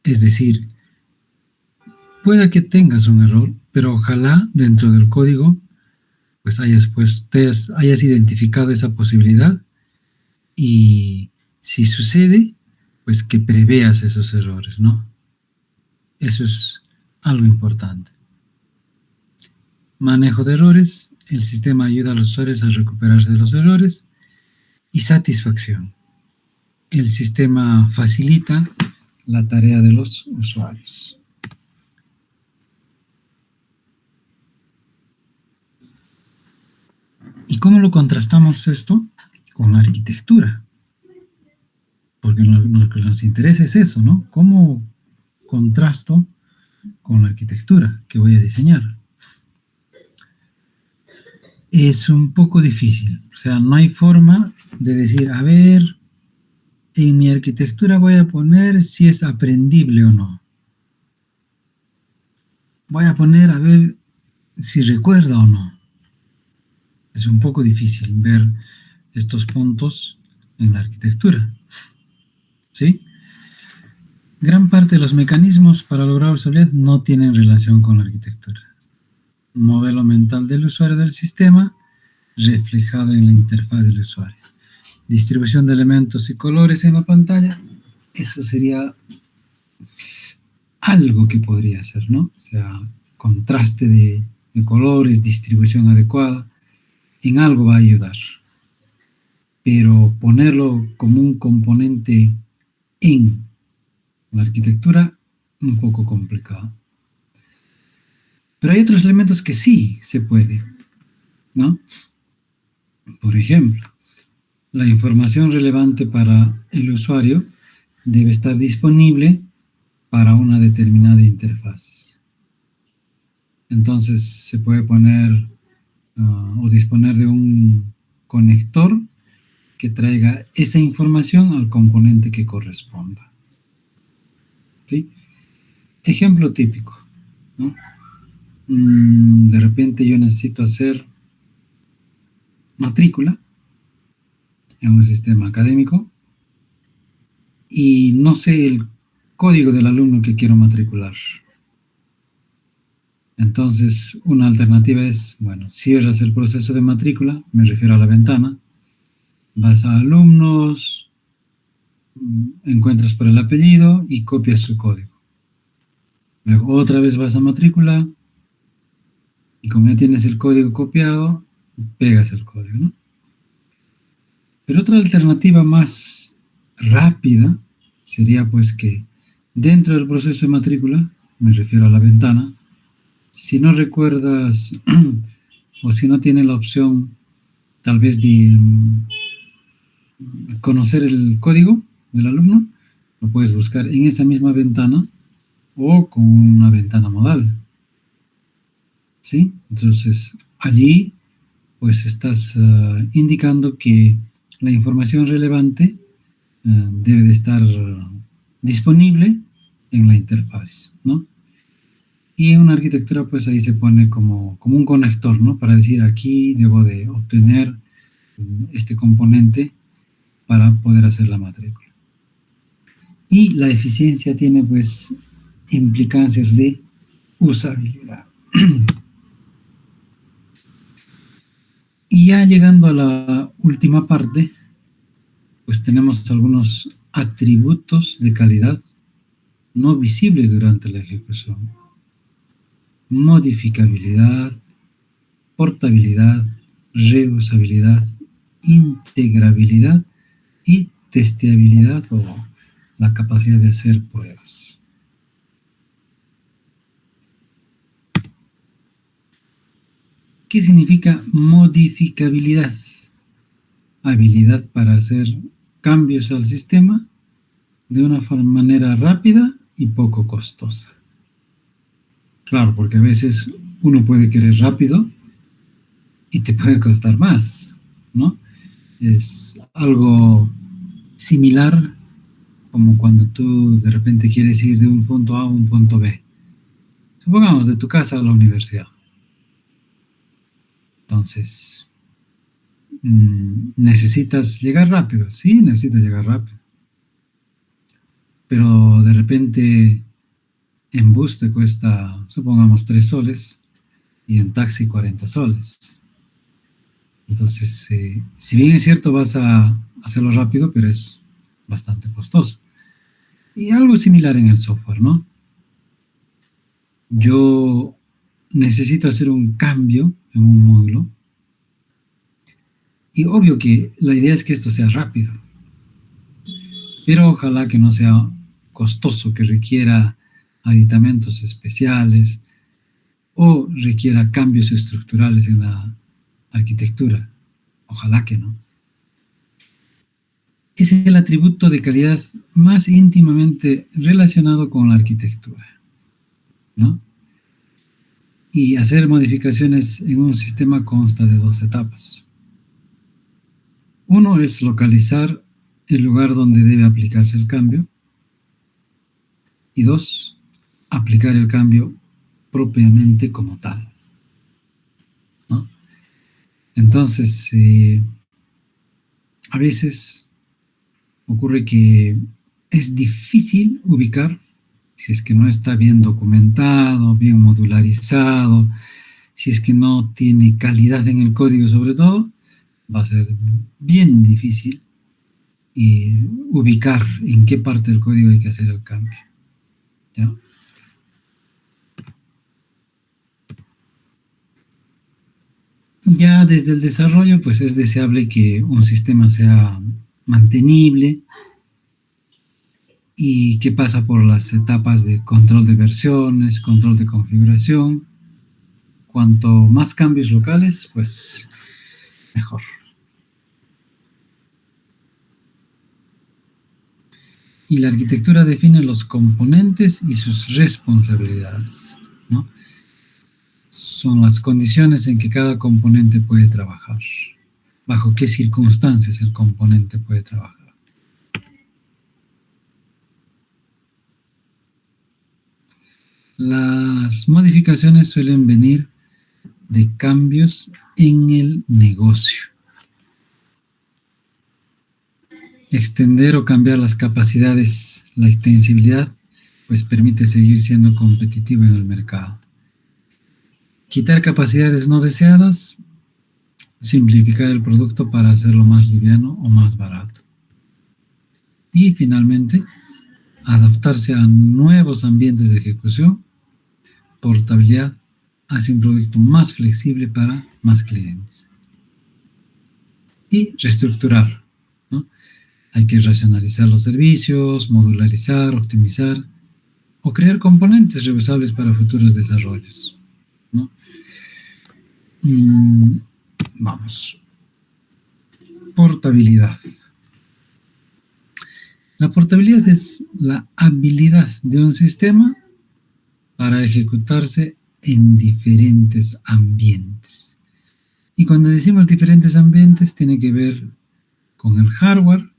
Es decir, puede que tengas un error, pero ojalá dentro del código pues hayas identificado esa posibilidad y si sucede, pues que preveas esos errores, ¿no? Eso es algo importante. Manejo de errores. El sistema ayuda a los usuarios a recuperarse de los errores. Y satisfacción. El sistema facilita la tarea de los usuarios. ¿Y cómo lo contrastamos esto? Con la arquitectura. Porque lo que nos interesa es eso, ¿no? ¿Cómo contrasto con la arquitectura que voy a diseñar? Es un poco difícil. O sea, no hay forma de decir, a ver, en mi arquitectura voy a poner si es aprendible o no. Voy a poner a ver si recuerda o no. Es un poco difícil ver estos puntos en la arquitectura. ¿Sí? Gran parte de los mecanismos para lograr usabilidad no tienen relación con la arquitectura. Modelo mental del usuario del sistema reflejado en la interfaz del usuario. Distribución de elementos y colores en la pantalla. Eso sería algo que podría hacer, ¿no? O sea, contraste de colores, distribución adecuada, en algo va a ayudar. Pero ponerlo como un componente en la arquitectura, un poco complicado. Pero hay otros elementos que sí se puede, ¿no? Por ejemplo, la información relevante para el usuario debe estar disponible para una determinada interfaz. Entonces se puede poner o disponer de un conector que traiga esa información al componente que corresponda. ¿Sí? Ejemplo típico, ¿no? De repente yo necesito hacer matrícula en un sistema académico y no sé el código del alumno que quiero matricular. Entonces, una alternativa es, bueno, cierras el proceso de matrícula, me refiero a la ventana, vas a alumnos, encuentras por el apellido y copias su código. Luego otra vez vas a matrícula y como ya tienes el código copiado, pegas el código, ¿no? Pero otra alternativa más rápida sería pues que dentro del proceso de matrícula, me refiero a la ventana, si no recuerdas o si no tienes la opción tal vez de conocer el código del alumno, lo puedes buscar en esa misma ventana o con una ventana modal. ¿Sí? Entonces, allí pues estás indicando que la información relevante debe de estar disponible en la interfaz, ¿no? Y en una arquitectura, pues ahí se pone como un conector, ¿no? Para decir, aquí debo de obtener este componente para poder hacer la matrícula. Y la eficiencia tiene, pues, implicancias de usabilidad. Y ya llegando a la última parte, pues tenemos algunos atributos de calidad no visibles durante la ejecución. Modificabilidad, portabilidad, reusabilidad, integrabilidad y testeabilidad o la capacidad de hacer pruebas. ¿Qué significa modificabilidad? Habilidad para hacer cambios al sistema de una manera rápida y poco costosa. Claro, porque a veces uno puede querer rápido y te puede costar más, ¿no? Es algo similar como cuando tú de repente quieres ir de un punto A a un punto B. Supongamos de tu casa a la universidad. Entonces, ¿necesitas llegar rápido? Sí, necesitas llegar rápido. Pero de repente en bus te cuesta, supongamos, 3 soles y en taxi 40 soles. Entonces, si bien es cierto, vas a hacerlo rápido, pero es bastante costoso. Y algo similar en el software, ¿no? Yo necesito hacer un cambio en un módulo y obvio que la idea es que esto sea rápido, pero ojalá que no sea costoso, que requiera aditamentos especiales o requiera cambios estructurales en la arquitectura. Ojalá que no. Es el atributo de calidad más íntimamente relacionado con la arquitectura, ¿no? Y hacer modificaciones en un sistema consta de 2 etapas. Uno es localizar el lugar donde debe aplicarse el cambio. Y 2, aplicar el cambio propiamente como tal, ¿no? Entonces, a veces ocurre que es difícil ubicar, si es que no está bien documentado, bien modularizado, si es que no tiene calidad en el código sobre todo, va a ser bien difícil ubicar en qué parte del código hay que hacer el cambio, ¿ya? Ya desde el desarrollo, pues es deseable que un sistema sea mantenible y que pasa por las etapas de control de versiones, control de configuración. Cuanto más cambios locales, pues mejor. Y la arquitectura define los componentes y sus responsabilidades, ¿no? Son las condiciones en que cada componente puede trabajar, bajo qué circunstancias el componente puede trabajar. Las modificaciones suelen venir de cambios en el negocio. Extender o cambiar las capacidades, la extensibilidad, pues permite seguir siendo competitivo en el mercado. Quitar capacidades no deseadas, simplificar el producto para hacerlo más liviano o más barato. Y finalmente, adaptarse a nuevos ambientes de ejecución. Portabilidad hace un producto más flexible para más clientes. Y reestructurar, ¿no? Hay que racionalizar los servicios, modularizar, optimizar o crear componentes reusables para futuros desarrollos, ¿no? Vamos. Portabilidad. La portabilidad es la habilidad de un sistema para ejecutarse en diferentes ambientes. Y cuando decimos diferentes ambientes, tiene que ver con el hardware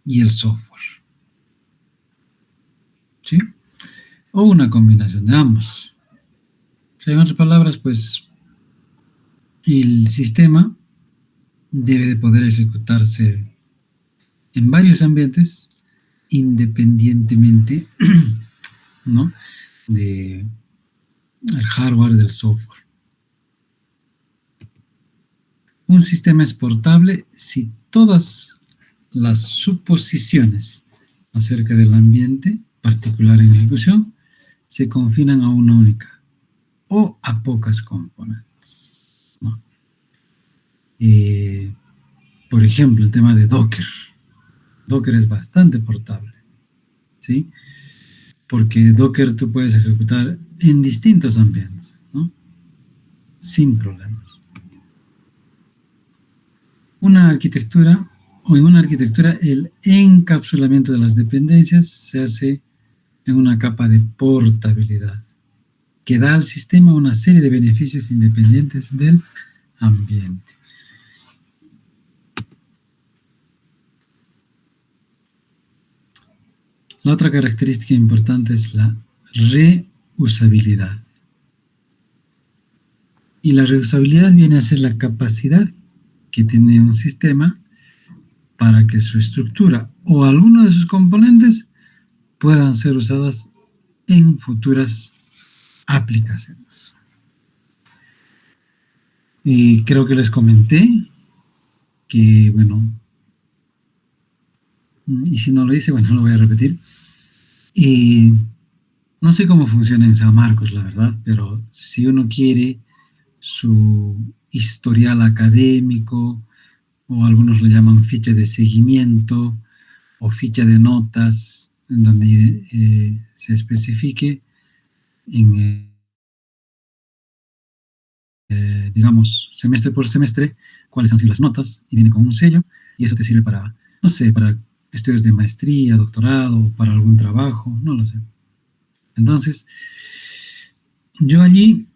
y el software, ¿sí? O una combinación de ambos. O sea, en otras palabras, pues, el sistema debe de poder ejecutarse en varios ambientes independientemente, ¿no?, de el hardware y del software. Un sistema es portable si todas las suposiciones acerca del ambiente particular en ejecución se confinan a una única o a pocas componentes, ¿no? Por ejemplo, el tema de Docker. Docker es bastante portable, ¿sí? Porque Docker tú puedes ejecutar en distintos ambientes, ¿no? Sin problemas. En una arquitectura, el encapsulamiento de las dependencias se hace en una capa de portabilidad que da al sistema una serie de beneficios independientes del ambiente. La otra característica importante es la reusabilidad. Y la reusabilidad viene a ser la capacidad que tiene un sistema para que su estructura o alguno de sus componentes puedan ser usadas en futuras aplicaciones. Y creo que les comenté que, bueno, y si no lo hice, bueno, lo voy a repetir. Y no sé cómo funciona en San Marcos, la verdad, pero si uno quiere su historial académico, o algunos lo llaman ficha de seguimiento o ficha de notas, en donde se especifique en, digamos, semestre por semestre, cuáles han sido las notas, y viene con un sello, y eso te sirve para, no sé, para estudios de maestría, doctorado, para algún trabajo, no lo sé. Entonces, yo allí,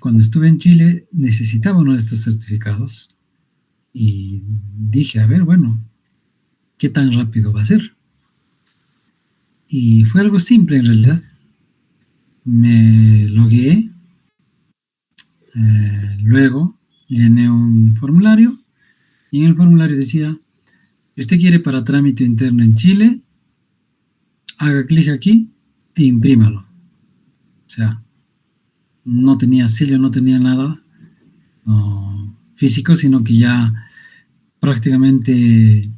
cuando estuve en Chile, necesitaba uno de estos certificados, y dije, a ver, bueno, ¿qué tan rápido va a ser? Y fue algo simple en realidad. Me logueé, luego llené un formulario, y en el formulario decía, si usted quiere para trámite interno en Chile, haga clic aquí e imprímalo. O sea, no tenía sello, no tenía nada físico, sino que ya prácticamente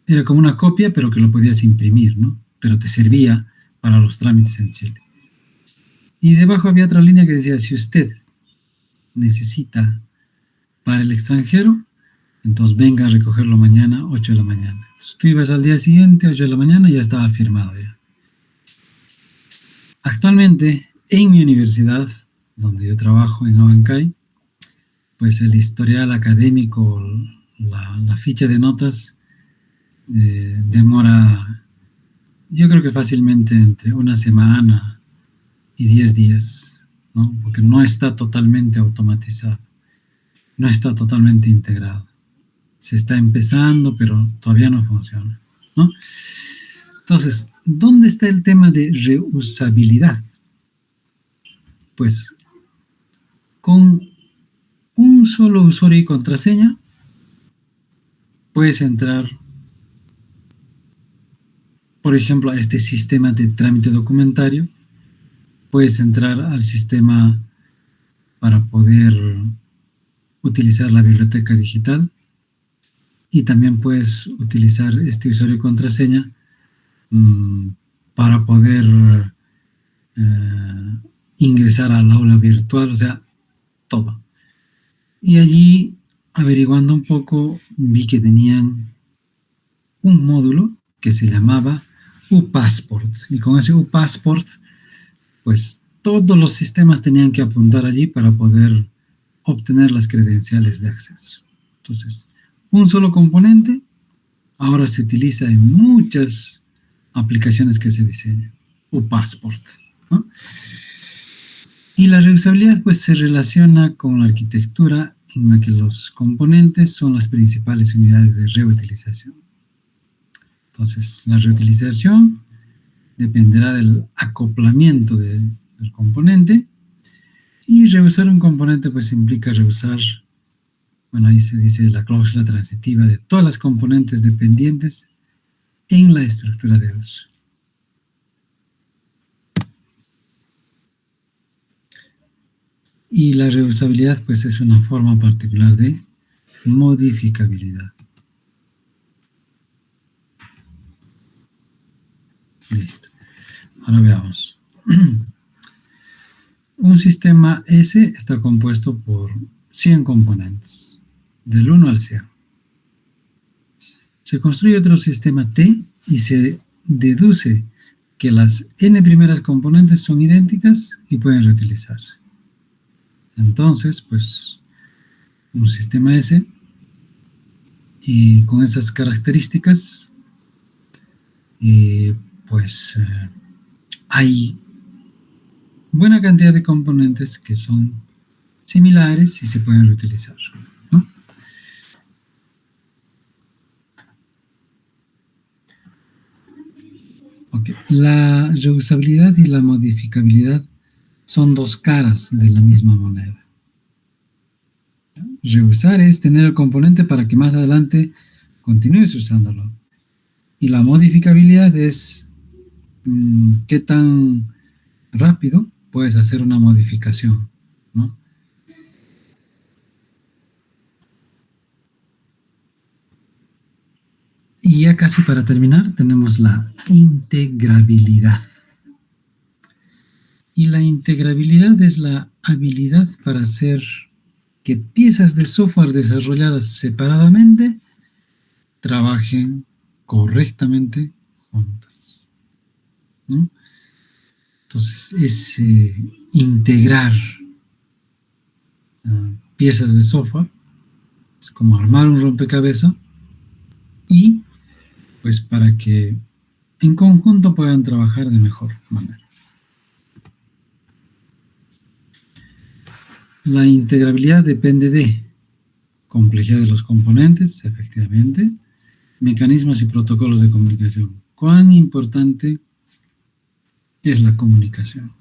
era como una copia, pero que lo podías imprimir, ¿no? Pero te servía para los trámites en Chile. Y debajo había otra línea que decía, si usted necesita para el extranjero, entonces venga a recogerlo mañana, 8 de la mañana. Entonces, tú ibas al día siguiente, 8 de la mañana, y ya estaba firmado ya. Actualmente, en mi universidad, donde yo trabajo en Abancay, pues el historial académico, la ficha de notas, demora, yo creo que fácilmente entre una semana y 10 días, ¿no? Porque no está totalmente automatizado, no está totalmente integrado. Se está empezando, pero todavía no funciona, ¿no? Entonces, ¿dónde está el tema de reusabilidad? Pues con un solo usuario y contraseña puedes entrar, por ejemplo, a este sistema de trámite documentario, puedes entrar al sistema para poder utilizar la biblioteca digital y también puedes utilizar este usuario y contraseña mmm, para poder eh, ingresar al aula virtual, o sea, todo. Y allí, averiguando un poco, vi que tenían un módulo que se llamaba uPassport. Y con ese uPassport, pues todos los sistemas tenían que apuntar allí para poder obtener las credenciales de acceso. Entonces, un solo componente ahora se utiliza en muchas aplicaciones que se diseñan. uPassport, ¿no? Y la reusabilidad pues se relaciona con la arquitectura en la que los componentes son las principales unidades de reutilización. Entonces, la reutilización dependerá del acoplamiento del componente y reusar un componente pues implica reusar, bueno, ahí se dice la cláusula transitiva de todas las componentes dependientes en la estructura de uso. Y la reusabilidad pues es una forma particular de modificabilidad. Listo. Ahora veamos. Un sistema S está compuesto por 100 componentes, del 1 al 100. Se construye otro sistema T y se deduce que las n primeras componentes son idénticas y pueden reutilizarse. Entonces, pues, un sistema S y con esas características, pues hay buena cantidad de componentes que son similares y se pueden reutilizar, ¿no? Okay. La reusabilidad y la modificabilidad son dos caras de la misma moneda. Reusar es tener el componente para que más adelante continúes usándolo. Y la modificabilidad es qué tan rápido puedes hacer una modificación, ¿no? Y ya casi para terminar tenemos la integrabilidad. Y la integrabilidad es la habilidad para hacer que piezas de software desarrolladas separadamente trabajen correctamente juntas, ¿no? Entonces, es integrar piezas de software, es como armar un rompecabezas y pues para que en conjunto puedan trabajar de mejor manera. La integrabilidad depende de complejidad de los componentes, efectivamente, mecanismos y protocolos de comunicación. ¿Cuán importante es la comunicación?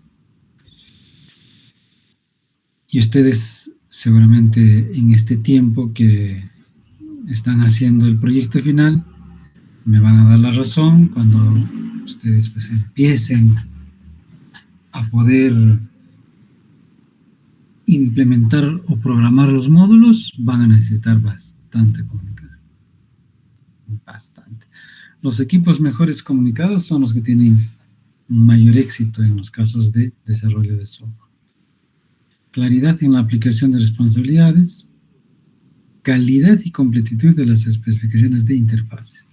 Y ustedes seguramente en este tiempo que están haciendo el proyecto final me van a dar la razón cuando ustedes pues empiecen a poder implementar o programar los módulos, van a necesitar bastante comunicación. Bastante. Los equipos mejores comunicados son los que tienen mayor éxito en los casos de desarrollo de software. Claridad en la aplicación de responsabilidades, calidad y completitud de las especificaciones de interfaces.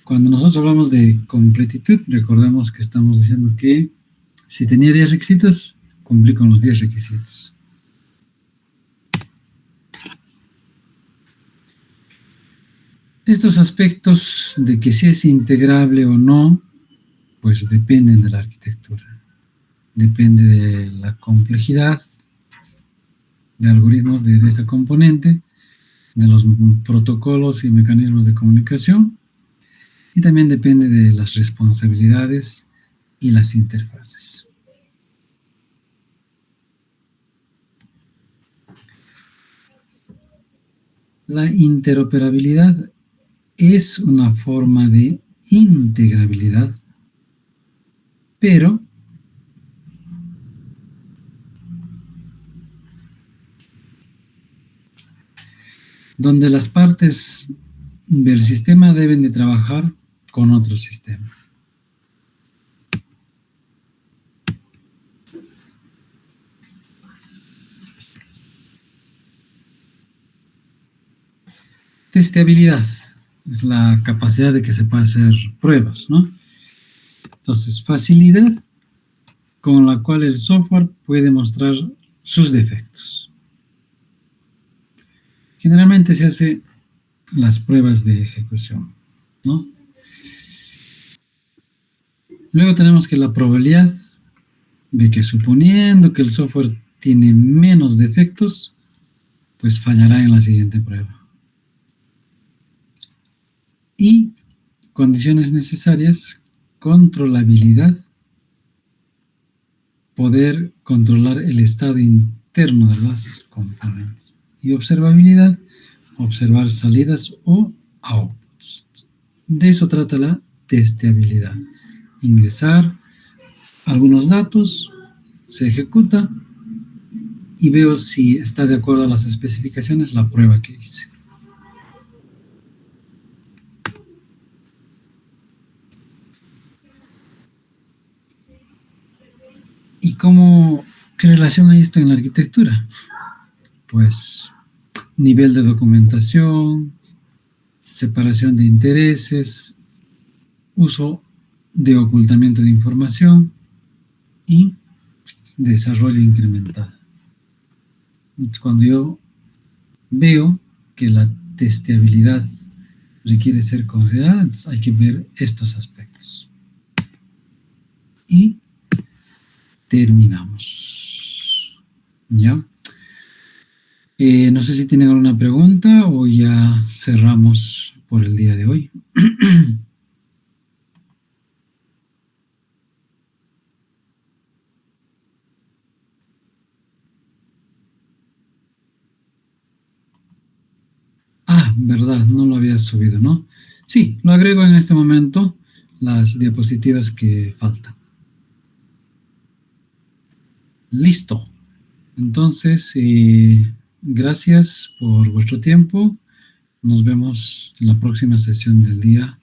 Cuando nosotros hablamos de completitud, recordemos que estamos diciendo que si tenía 10 requisitos, cumplí con los 10 requisitos. Estos aspectos de que si es integrable o no, pues dependen de la arquitectura. Depende de la complejidad de algoritmos de esa componente, de los protocolos y mecanismos de comunicación, y también depende de las responsabilidades y las interfaces. La interoperabilidad es una forma de integrabilidad, pero donde las partes del sistema deben de trabajar con otro sistema. Testeabilidad es la capacidad de que se pueda hacer pruebas, ¿no? Entonces, facilidad con la cual el software puede mostrar sus defectos. Generalmente se hace las pruebas de ejecución, ¿no? Luego tenemos que la probabilidad de que, suponiendo que el software tiene menos defectos, pues fallará en la siguiente prueba. Y condiciones necesarias: controlabilidad, poder controlar el estado interno de las componentes. Y observabilidad, observar salidas o outputs. De eso trata la testeabilidad. Ingresar algunos datos, se ejecuta y veo si está de acuerdo a las especificaciones la prueba que hice. ¿Y qué relación hay esto en la arquitectura? Pues nivel de documentación, separación de intereses, uso de ocultamiento de información y desarrollo incremental. Entonces, cuando yo veo que la testeabilidad requiere ser considerada, entonces hay que ver estos aspectos. Y terminamos. ¿Ya? No sé si tienen alguna pregunta o ya cerramos por el día de hoy. Verdad, no lo había subido, ¿no? Sí, lo agrego en este momento, las diapositivas que faltan. Listo. Entonces, gracias por vuestro tiempo. Nos vemos en la próxima sesión del día